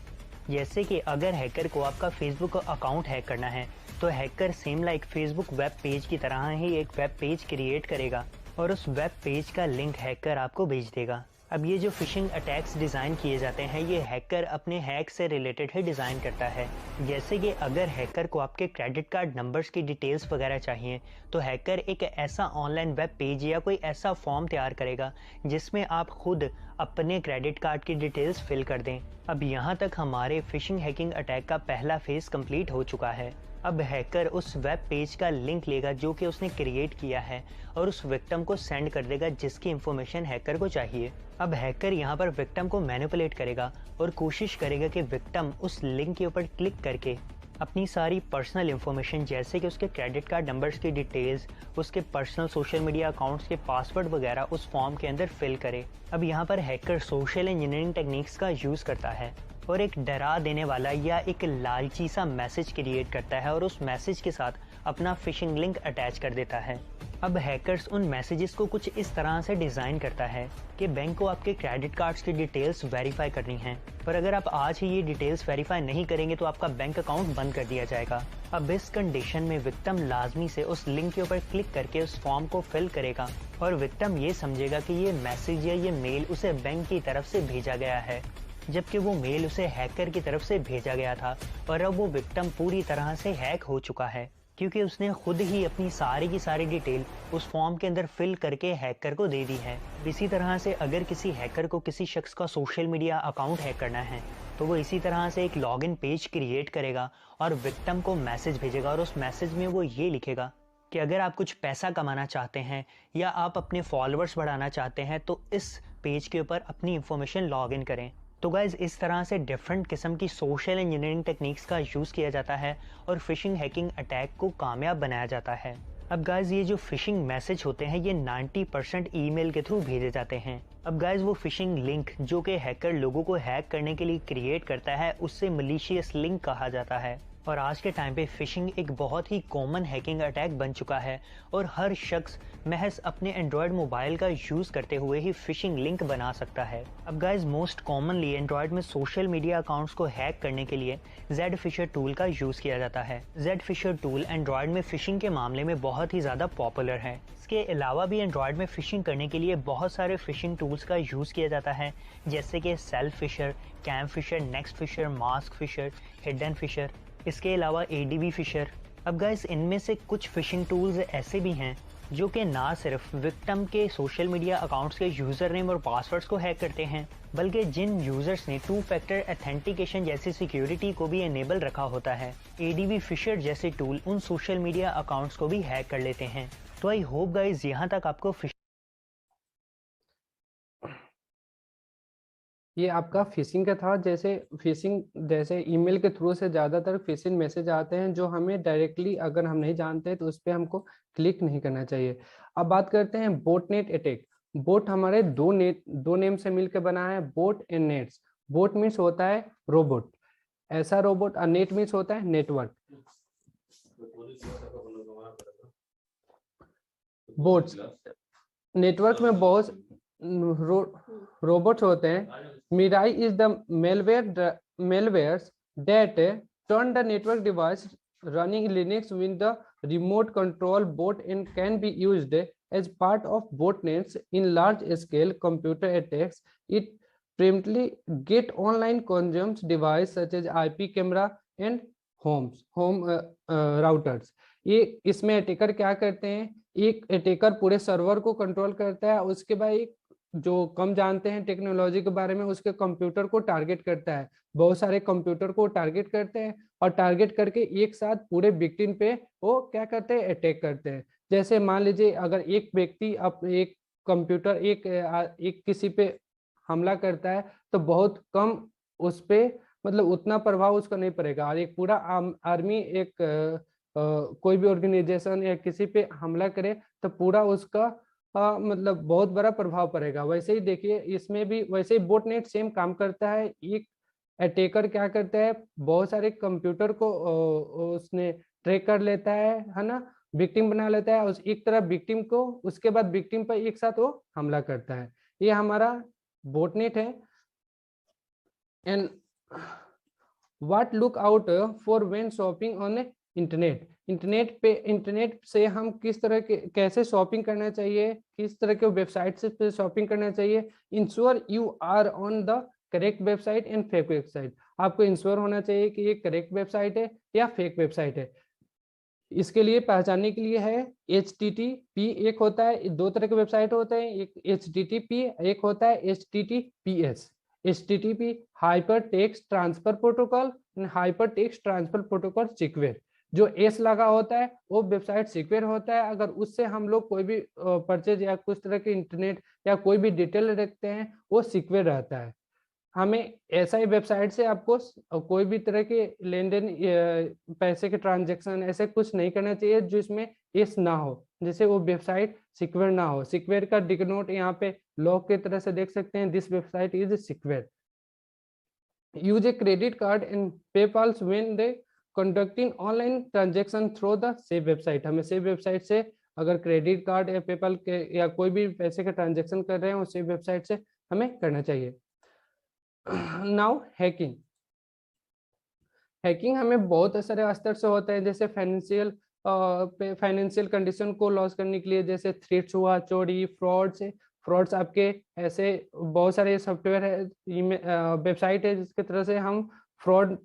जैसे कि अगर हैकर को आपका फेसबुक अकाउंट हैक करना है तो hacker same like Facebook web page की तरह ही एक वेब पेज क्रिएट करेगा और उस वेब पेज का लिंक हैकर आपको भेज देगा। अब ये जो फिशिंग अटैक्स डिज़ाइन किए जाते हैं ये हैकर अपने हैक से रिलेटेड ही डिज़ाइन करता है। जैसे कि अगर हैकर को आपके क्रेडिट कार्ड नंबर्स की डिटेल्स वगैरह चाहिए तो हैकर एक ऐसा ऑनलाइन वेब पेज या कोई ऐसा फॉर्म तैयार करेगा जिसमें आप खुद अपने क्रेडिट कार्ड की डिटेल्स फिल कर दें। अब यहाँ तक हमारे फिशिंग हैकिंग अटैक का पहला फेज़ कंप्लीट हो चुका है। अब हैकर उस वेब पेज का लिंक लेगा जो कि उसने क्रिएट किया है और उस विक्टिम को सेंड कर देगा जिसकी इंफॉर्मेशन हैकर को चाहिए। अब हैकर यहाँ पर विक्टिम को मैनिपुलेट करेगा और कोशिश करेगा कि विक्टिम उस लिंक के ऊपर क्लिक करके अपनी सारी पर्सनल इंफॉर्मेशन जैसे कि उसके क्रेडिट कार्ड नंबर्स की डिटेल्स, उसके पर्सनल सोशल मीडिया अकाउंट्स के पासवर्ड वगैरह उस फॉर्म के अंदर फिल करे। अब यहाँ पर हैकर सोशल इंजीनियरिंग टेक्निक्स का यूज़ करता है और एक डरा देने वाला या एक लालची सा मैसेज क्रिएट करता है और उस मैसेज के साथ अपना फिशिंग लिंक अटैच कर देता है। अब हैकर्स उन मैसेजेस को कुछ इस तरह से डिज़ाइन करता है कि बैंक को आपके क्रेडिट कार्ड्स की डिटेल्स वेरीफाई करनी है, पर अगर आप आज ही ये डिटेल्स वेरीफाई नहीं करेंगे तो आपका बैंक अकाउंट बंद कर दिया जाएगा। अब इस कंडीशन में विक्टिम लाजमी से उस लिंक के ऊपर क्लिक करके उस फॉर्म को फिल करेगा और विक्टिम ये समझेगा कि ये मैसेज या ये मेल उसे बैंक की तरफ से भेजा गया है, जबकि वो मेल उसे हैकर की तरफ से भेजा गया था और अब वो विक्टिम पूरी तरह से हैक हो चुका है क्योंकि उसने खुद ही अपनी सारी की सारी डिटेल उस फॉर्म के अंदर फिल करके हैकर को दे दी है। इसी तरह से अगर किसी हैकर को किसी शख्स का सोशल मीडिया अकाउंट हैक करना है तो वो इसी तरह से एक लॉगिन पेज क्रिएट करेगा और विक्टिम को मैसेज भेजेगा और उस मैसेज में वो ये लिखेगा कि अगर आप कुछ पैसा कमाना चाहते हैं या आप अपने फॉलोअर्स बढ़ाना चाहते हैं तो इस पेज के ऊपर अपनी इंफॉर्मेशन लॉग इन करें। तो गाइज, इस तरह से डिफरेंट किस्म की सोशल इंजीनियरिंग टेक्निक्स का यूज़ किया जाता है और फिशिंग हैकिंग अटैक को कामयाब बनाया जाता है। अब गाइज, ये जो फिशिंग मैसेज होते हैं ये 90% ईमेल के थ्रू भेजे जाते हैं। अब गाइज, वो फिशिंग लिंक जो कि हैकर लोगों को हैक करने के लिए क्रिएट करता है उससे मलिशियस लिंक कहा जाता है। और आज के टाइम पे फिशिंग एक बहुत ही कॉमन हैकिंग अटैक बन चुका है और हर शख्स महज अपने एंड्रॉयड मोबाइल का यूज़ करते हुए ही फिशिंग लिंक बना सकता है। अब गाइज, मोस्ट कॉमनली एंड्रॉयड में सोशल मीडिया अकाउंट्स को हैक करने के लिए जेड-फिशर टूल का यूज़ किया जाता है। जेड-फिशर टूल एंड्रॉयड में फिशिंग के मामले में बहुत ही ज़्यादा पॉपुलर है। इसके अलावा भी एंड्रॉयड में फिशिंग करने के लिए बहुत सारे फिशिंग टूल्स का यूज़ किया जाता है जैसे कि self fisher, cam fisher, next fisher, mask fisher, hidden fisher, इसके अलावा एडीबी फिशर। अब गाइस, इनमें से कुछ फिशिंग टूल्स ऐसे भी हैं जो कि ना सिर्फ विक्टिम के सोशल मीडिया अकाउंट्स के यूज़र नेम और पासवर्ड्स को हैक करते हैं बल्कि जिन यूज़र्स ने 2 फैक्टर ऑथेंटिकेशन जैसी सिक्योरिटी को भी इनेबल रखा होता है, एडीबी फिशर जैसे टूल उन सोशल मीडिया अकाउंट्स को भी हैक कर लेते हैं। तो आई होप गाइस यहाँ तक आपको ये आपका फिशिंग का था। जैसे ईमेल के थ्रू से ज़्यादातर फिशिंग मैसेज आते हैं जो हमें डायरेक्टली अगर हम नहीं जानते तो उस पर हमको क्लिक नहीं करना चाहिए। अब बात करते हैं बोटनेट अटैक। बोट हमारे दो नेम से मिलकर बना है, boat and nets. Boat means होता है रोबोट, ऐसा रोबोट, और नेट मीन्स होता है नेटवर्क। बोट्स नेटवर्क में बहुत रोबोट्स होते हैं। Mirai is the malwares that turn the network device running Linux with the remote control bot and can be used as part of botnets in large-scale computer attacks. It preemptively get online consumes device such as IP camera and home routers. ये इसमें attacker क्या करते हैं, एक attacker पूरे server को control करता है, उसके बाद एक जो कम जानते हैं टेक्नोलॉजी के बारे में उसके कंप्यूटर को टारगेट करता है, बहुत सारे कंप्यूटर को टारगेट करते हैं और टारगेट करके एक साथ पूरे विक्टिम पे वो क्या करते हैं, अटैक करते हैं। जैसे मान लीजिए अगर एक व्यक्ति एक कंप्यूटर एक किसी पे हमला करता है तो बहुत कम उस पे मतलब उतना प्रभाव उसका नहीं पड़ेगा, और एक पूरा आर्मी कोई भी ऑर्गेनाइजेशन या किसी पे हमला करे तो पूरा उसका मतलब बहुत बड़ा प्रभाव पड़ेगा। वैसे ही देखिए इसमें भी वैसे ही बोटनेट सेम काम करता है। एक अटैकर क्या करता है, बहुत सारे कंप्यूटर को उसने ट्रैक कर लेता है ना, विक्टिम बना लेता है, उस एक तरफ विक्टिम को, उसके बाद विक्टिम पर एक साथ वो हमला करता है। ये हमारा बोटनेट है। And what look out for when shopping on internet. Internet से हम किस तरह के कैसे शॉपिंग करना चाहिए, किस तरह के वेबसाइट से शॉपिंग करना चाहिए। Ensure you are on the correct website and fake website. आपको इंश्योर होना चाहिए कि ये करेक्ट वेबसाइट है या फेक वेबसाइट है। इसके लिए पहचानने के लिए है HTTP एक होता है, दो तरह के वेबसाइट होते हैं, एक HTTP एक होता है HTTPS। HTTP hyper text transfer protocol, hyper text transfer protocol secure. जो एस लगा होता है वो वेबसाइट सिक्योर होता है। अगर उससे हम लोग कोई भी परचेज या कुछ तरह के इंटरनेट या कोई भी डिटेल रखते हैं वो सिक्योर रहता है। हमें ऐसा ही वेबसाइट से आपको कोई भी तरह के लेन देन पैसे के ट्रांजेक्शन ऐसे कुछ नहीं करना चाहिए जो इसमें एस ना हो, जैसे वो वेबसाइट सिक्योर ना हो। सिक्योर का डिनोट यहाँ पे लॉग की तरह से देख सकते हैं, this website is secure. Use a credit card and PayPal when they conducting online transaction through the same website. हमें सेम वेबसाइट से अगर क्रेडिट कार्ड या पेपाल के या कोई भी पैसे के ट्रांजेक्शन कर रहे हैं उस सेम वेबसाइट से हमें करना चाहिए। Now hacking. हैकिंग हमें बहुत सारे स्तर से होता है, जैसे फाइनेंशियल कंडीशन को लॉस करने के लिए, जैसे थ्रेट्स हुआ, चोरी, फ्रॉड्स आपके ऐसे बहुत सारे सॉफ्टवेयर है, वेबसाइट है जिसके तरह से हम फ्रॉड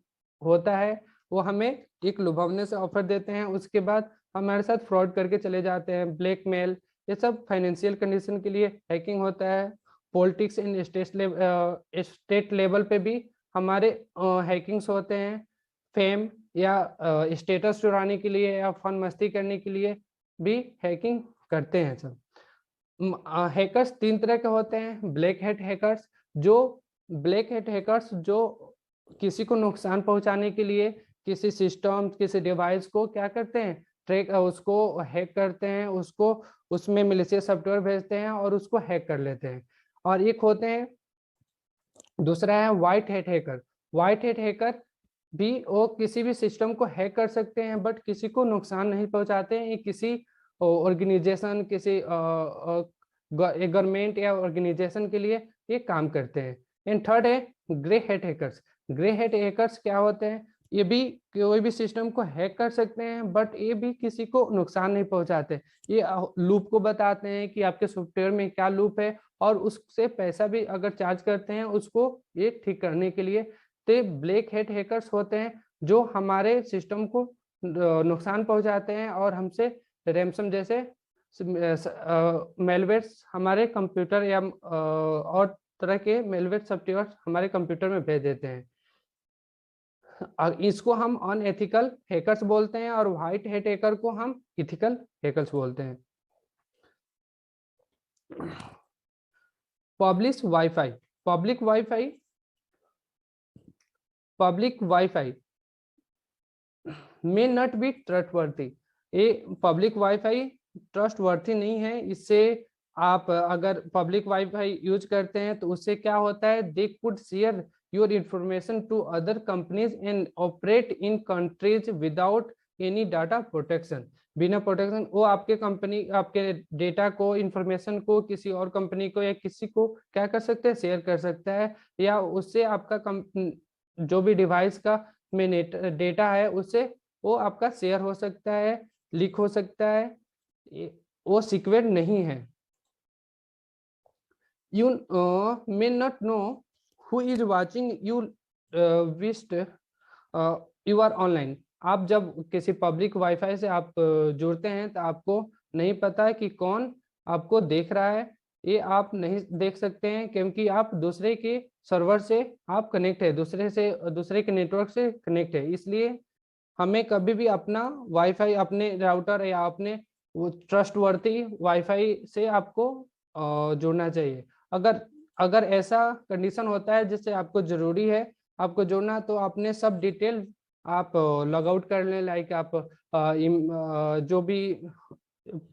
होता है, वो हमें एक लुभावने से ऑफर देते हैं, उसके बाद हमारे साथ फ्रॉड करके चले जाते हैं, ब्लैकमेल, ये सब फाइनेंशियल कंडीशन के लिए हैकिंग होता है। पॉलिटिक्स इन स्टेट लेवल पे भी हमारे हैकिंग्स होते हैं। फेम या स्टेटस चुराने के लिए या फन मस्ती करने के लिए भी हैकिंग करते हैं सब। हैकर्स तीन तरह के होते हैं। ब्लैक हैट हैकर्स जो किसी को नुकसान पहुंचाने के लिए किसी सिस्टम किसी डिवाइस को क्या करते हैं, उसको हैक करते हैं, उसको उसमें मैलिशियस सॉफ्टवेयर भेजते हैं और उसको हैक कर लेते हैं। और एक होते हैं, दूसरा है व्हाइट हैट हैकर भी वो किसी भी सिस्टम को हैक कर सकते हैं बट किसी को नुकसान नहीं पहुंचाते हैं। ये किसी ऑर्गेनाइजेशन किसी गवर्नमेंट या ऑर्गेनाइजेशन के लिए ये काम करते हैं। एंड थर्ड है ग्रे हैट हैकर्स क्या होते हैं, ये भी कोई भी सिस्टम को हैक कर सकते हैं बट ये भी किसी को नुकसान नहीं पहुंचाते। ये लूप को बताते हैं कि आपके सॉफ्टवेयर में क्या लूप है और उससे पैसा भी अगर चार्ज करते हैं उसको ये ठीक करने के लिए। तो ब्लैक हैट हैकर्स होते हैं जो हमारे सिस्टम को नुकसान पहुंचाते हैं और हमसे रैंसम जैसे मेलवेयर्स हमारे कंप्यूटर या और तरह के मेलवेयर सॉफ्टवेयर हमारे कंप्यूटर में भेज देते हैं। इसको हम अनएथिकल हैकर्स बोलते हैं और व्हाइट हैट हैकर को हम इथिकल हैकर्स बोलते हैं। Public wifi may not be trustworthy. ये पब्लिक वाईफाई ट्रस्टवर्थी नहीं है। इससे आप अगर पब्लिक वाईफाई यूज करते हैं तो उससे क्या होता है, they could share your information to other companies and operate in countries without any data protection. बिना प्रोटेक्शन वो आपके कंपनी आपके डेटा को इंफॉर्मेशन को किसी और कंपनी को या किसी को क्या कर सकते हैं, शेयर कर सकता है, या उससे आपका जो भी डिवाइस का में डेटा है उससे वो आपका शेयर हो सकता है, लीक हो सकता है, वो सिक्योर नहीं है। You may not know who is watching you wished you are online। आप जब किसी पब्लिक वाईफाई से आप जुड़ते हैं तो आपको नहीं पता है कि कौन आपको देख रहा है। ये आप नहीं देख सकते हैं क्योंकि आप दूसरे के सर्वर से आप कनेक्ट है, दूसरे के नेटवर्क से कनेक्ट है। इसलिए हमें कभी भी अपना वाईफाई अपने राउटर या अपने ट्रस्टवर्थी वाईफाई से आपको जुड़ना चाहिए। अगर ऐसा कंडीशन होता है जिससे आपको जरूरी है आपको जोड़ना, तो अपने सब डिटेल आप लॉग आउट कर लें। लाइक आप जो भी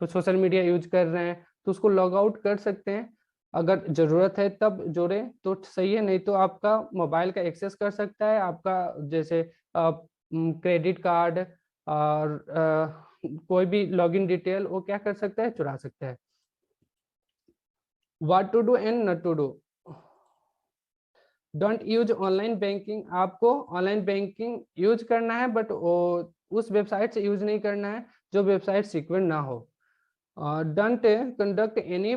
सोशल मीडिया यूज कर रहे हैं तो उसको लॉग आउट कर सकते हैं। अगर जरूरत है तब जोड़े तो सही है, नहीं तो आपका मोबाइल का एक्सेस कर सकता है, आपका जैसे क्रेडिट कार्ड और कोई भी लॉगिन डिटेल वो क्या कर सकता है, चुरा सकता है। What to do and not to do. Don't use online banking. आपको ऑनलाइन बैंकिंग यूज करना है बट उस वेबसाइट से यूज नहीं करना है जो वेबसाइट सिक्योर ना हो। Don't conduct any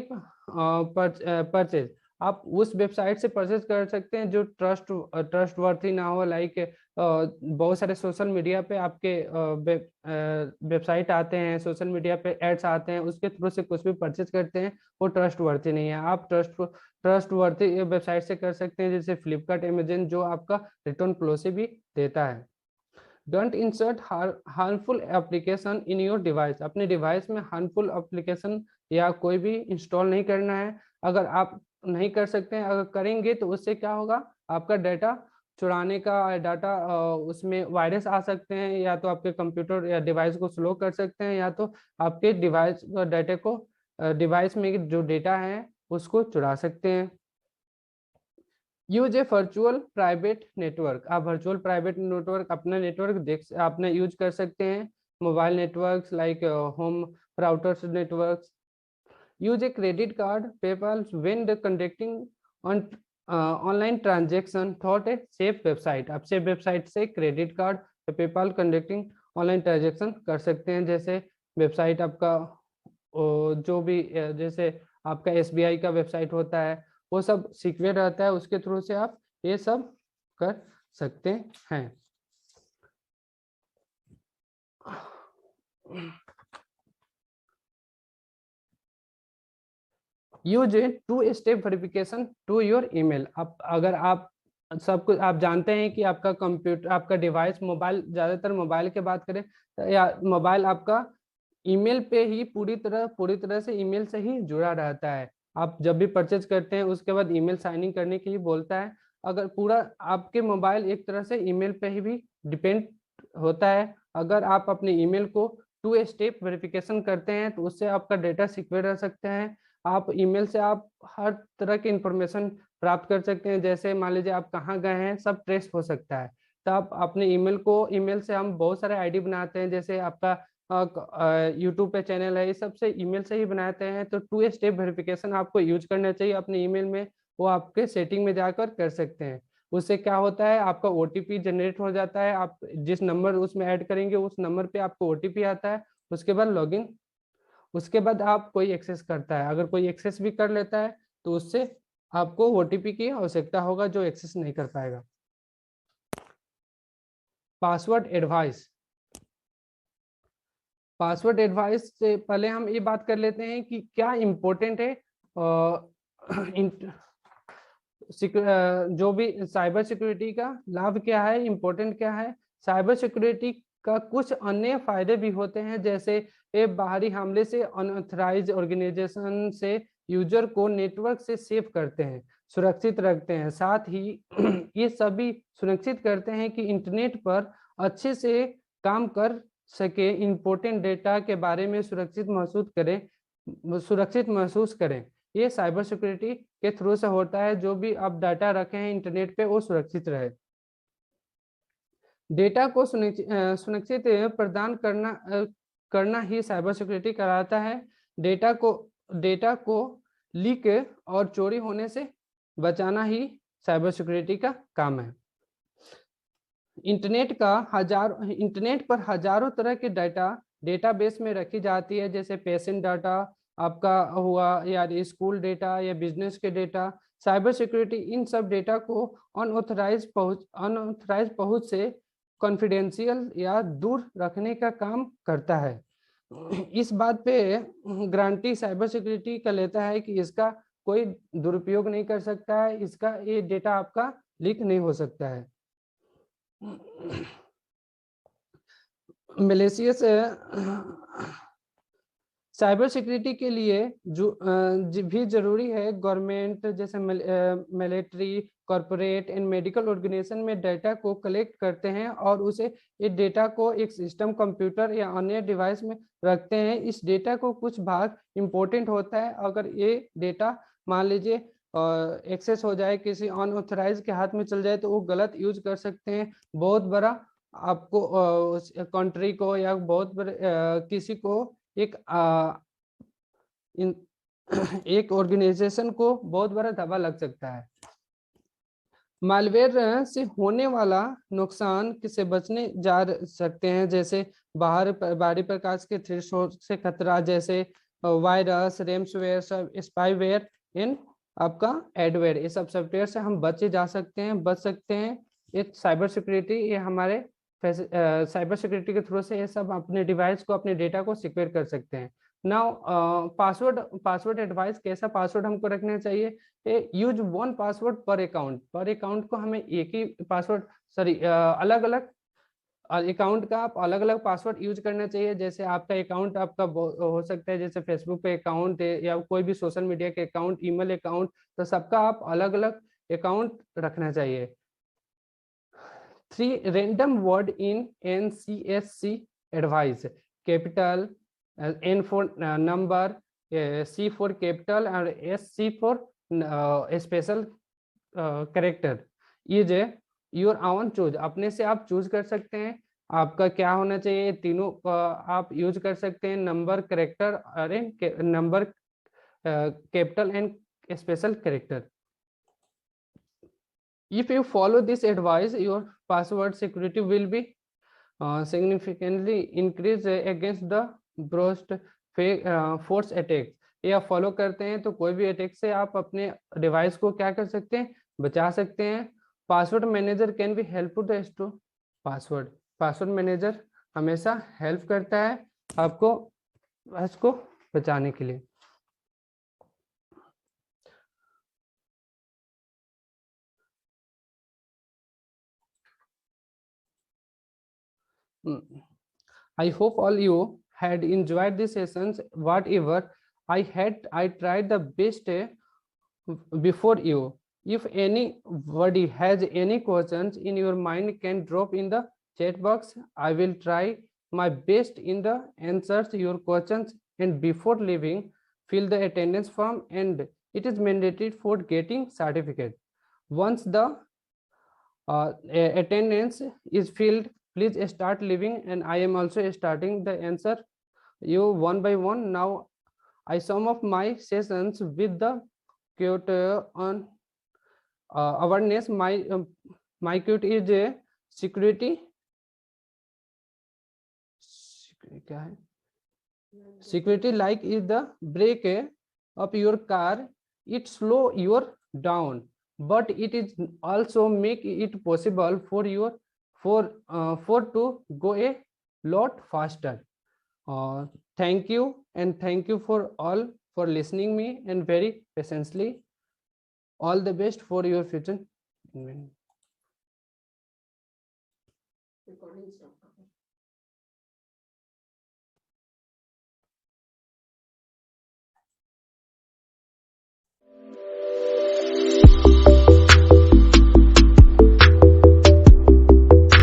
purchase. आप उस वेबसाइट से परचेज कर सकते हैं जो ट्रस्टवर्थी ना हो, लाइक बहुत सारे सोशल मीडिया पे आपके वेबसाइट आते हैं, सोशल मीडिया पे एड्स आते हैं, उसके थ्रू से कुछ भी परचेज करते हैं वो ट्रस्टवर्थी नहीं है। आप ट्रस्टवर्थी वेबसाइट से कर सकते हैं, जैसे फ्लिपकार्ट, अमेजन, जो आपका रिटर्न पॉलिसी भी देता है। Don't insert harmful application in your device. अपने डिवाइस में हार्मफुल एप्लीकेशन या कोई भी इंस्टॉल नहीं करना है। अगर आप नहीं कर सकते हैं, अगर करेंगे तो उससे क्या होगा, आपका डाटा चुराने का, डाटा उसमें वायरस आ सकते हैं, या तो आपके कंप्यूटर या डिवाइस को स्लो कर सकते हैं, या तो आपके डिवाइस डाटा को डिवाइस में जो डेटा है उसको चुरा सकते हैं। यूज ए वर्चुअल प्राइवेट नेटवर्क। आप वर्चुअल प्राइवेट नेटवर्क अपना नेटवर्क अपना यूज कर सकते हैं, mobile networks like home routers networks. Use a credit card PayPal when conducting online transaction thought a safe website. आप सेफ वेबसाइट से क्रेडिट कार्ड या PayPal conducting online transaction कर सकते हैं। जैसे वेबसाइट आपका जो भी जैसे आपका SBI का वेबसाइट होता है वो सब सिक्योर रहता है, उसके थ्रू से आप ये सब कर सकते हैं। Use two step verification to your email. आप अगर आप सब कुछ आप जानते हैं कि आपका कंप्यूटर, आपका डिवाइस मोबाइल, ज़्यादातर मोबाइल की बात करें या मोबाइल आपका ईमेल पे ही पूरी तरह से ईमेल से ही जुड़ा रहता है। आप जब भी परचेज करते हैं उसके बाद ईमेल साइन इन करने के लिए बोलता है। अगर पूरा आपके मोबाइल एक तरह से ईमेल पे ही भी डिपेंड होता है। अगर आप अपने ईमेल को 2 स्टेप वेरिफिकेशन करते हैं तो उससे आपका डेटा सिक्योर रह सकता है। आप ईमेल से आप हर तरह की इंफॉर्मेशन प्राप्त कर सकते हैं, जैसे मान लीजिए आप कहाँ गए हैं सब ट्रेस हो सकता है। तो आप अपने ईमेल से हम बहुत सारे ID बनाते हैं, जैसे आपका यूट्यूब पे चैनल है, ये सब से ईमेल से ही बनाते हैं। तो 2 स्टेप वेरिफिकेशन आपको यूज करना चाहिए अपने ईमेल में, वो आपके सेटिंग में जाकर कर सकते हैं। उससे क्या होता है, आपका OTP जनरेट हो जाता है, आप जिस नंबर उसमें ऐड करेंगे उस नंबर पे आपको OTP आता है, उसके बाद लॉगिन, उसके बाद आप कोई एक्सेस करता है, अगर कोई एक्सेस भी कर लेता है तो उससे आपको OTP की आवश्यकता होगा जो एक्सेस नहीं कर पाएगा। Password advice. पासवर्ड एडवाइस से पहले हम ये बात कर लेते हैं कि क्या इम्पोर्टेंट है जो भी साइबर सिक्योरिटी का लाभ क्या है, इम्पोर्टेंट क्या है। साइबर सिक्योरिटी का कुछ अन्य फायदे भी होते हैं, जैसे ये बाहरी हमले से अनऑथराइज्ड ऑर्गेनाइजेशन से यूजर को नेटवर्क से सेव करते हैं, सुरक्षित रखते हैं। साथ ही ये सभी सुनिश्चित करते हैं कि इंटरनेट पर अच्छे से काम कर सके, इम्पोर्टेंट डेटा के बारे में सुरक्षित महसूस करें। ये साइबर सिक्योरिटी के थ्रू से होता है, जो भी आप डाटा रखे हैं इंटरनेट पे वो सुरक्षित रहे। डेटा को सुनिश्चित प्रदान करना ही साइबर सिक्योरिटी कराता है। डेटा को लीक और चोरी होने से बचाना ही साइबर सिक्योरिटी का काम है। इंटरनेट पर हजारों तरह के डेटाबेस में रखी जाती है, जैसे पेशेंट डाटा आपका हुआ, या स्कूल डेटा या बिजनेस के डेटा। साइबर सिक्योरिटी इन सब डेटा को अनऑथराइज पहुंच से कॉन्फिडेंशियल या दूर रखने का काम करता है। इस बात पे गारंटी साइबर सिक्योरिटी का लेता है कि इसका कोई दुरुपयोग नहीं कर सकता है, इसका ये डेटा आपका लीक नहीं हो सकता है। मलेशियस साइबर सिक्योरिटी के लिए जो भी जरूरी है, गवर्नमेंट जैसे military, corporate and medical organisation में डेटा को कलेक्ट करते हैं और उसे इस डेटा को एक सिस्टम, कंप्यूटर या अन्य डिवाइस में रखते हैं। इस डेटा को कुछ भाग इम्पोर्टेंट होता है, अगर ये डेटा मान लीजिए एक्सेस हो जाए, किसी अनऑथराइज के हाथ में चल जाए, तो वो गलत यूज कर सकते हैं। बहुत बड़ा आपको कंट्री को या बहुत बड़े किसी को एक एक ऑर्गेनाइजेशन को बहुत बड़ा दबाव लग सकता है। मालवेयर से होने वाला नुकसान से बचने जा सकते हैं, जैसे बाहरी प्रकाश के थ्रेशोल्ड से खतरा, जैसे वायरस, रेमसवेयर, स्पाईवेयर इन आपका एडवेयर, ये सब सॉफ्टवेयर से हम बचे जा सकते हैं, बच सकते हैं। ये साइबर सिक्योरिटी, ये हमारे साइबर सिक्योरिटी के थ्रू से ये सब अपने डिवाइस को, अपने डेटा को सिक्योर कर सकते हैं। नाउ पासवर्ड एडवाइस, कैसा पासवर्ड हमको रखना चाहिए? यूज वन पासवर्ड पर अकाउंट को हमें एक ही पासवर्ड, अलग अलग अकाउंट का आप अलग अलग पासवर्ड यूज करना चाहिए। जैसे आपका अकाउंट आपका हो सकता है, जैसे फेसबुक पे अकाउंट है या कोई भी सोशल मीडिया के अकाउंट, ईमेल अकाउंट, तो सबका आप अलग अलग अकाउंट रखना चाहिए। 3 random word in NCSC advice: capital, N for number, C for capital and SC for special character. ये जो योर ओन चूज, अपने से आप चूज कर सकते हैं आपका क्या होना चाहिए। तीनों आप यूज कर सकते हैं, नंबर, करेक्टर, अरे number, capital and special character. If you follow this advice, your password security will be significantly increased against the browsed force attacks. ये आप फॉलो करते हैं तो कोई भी अटैक से आप अपने डिवाइस को क्या कर सकते हैं, बचा सकते हैं। Password manager can be helpful to store password manager हमेशा हेल्प करता है आपको इसको बचाने के लिए। I hope all you had enjoyed the sessions. Whatever I tried the best before you. If anybody has any questions in your mind, can drop in the chat box. I will try my best in the answers your questions. And before leaving, fill the attendance form, and it is mandatory for getting certificate. Once the attendance is filled, please start leaving, and I am also starting the answer you one by one. Now I sum up my sessions with the quote on awareness. My quote is security क्या है? Security like is the brake of your car. It slow you down, but it is also make it possible for your for to go a lot faster. Thank you, and thank you for all for listening me and very patiently. All the best for your future. Recording stop.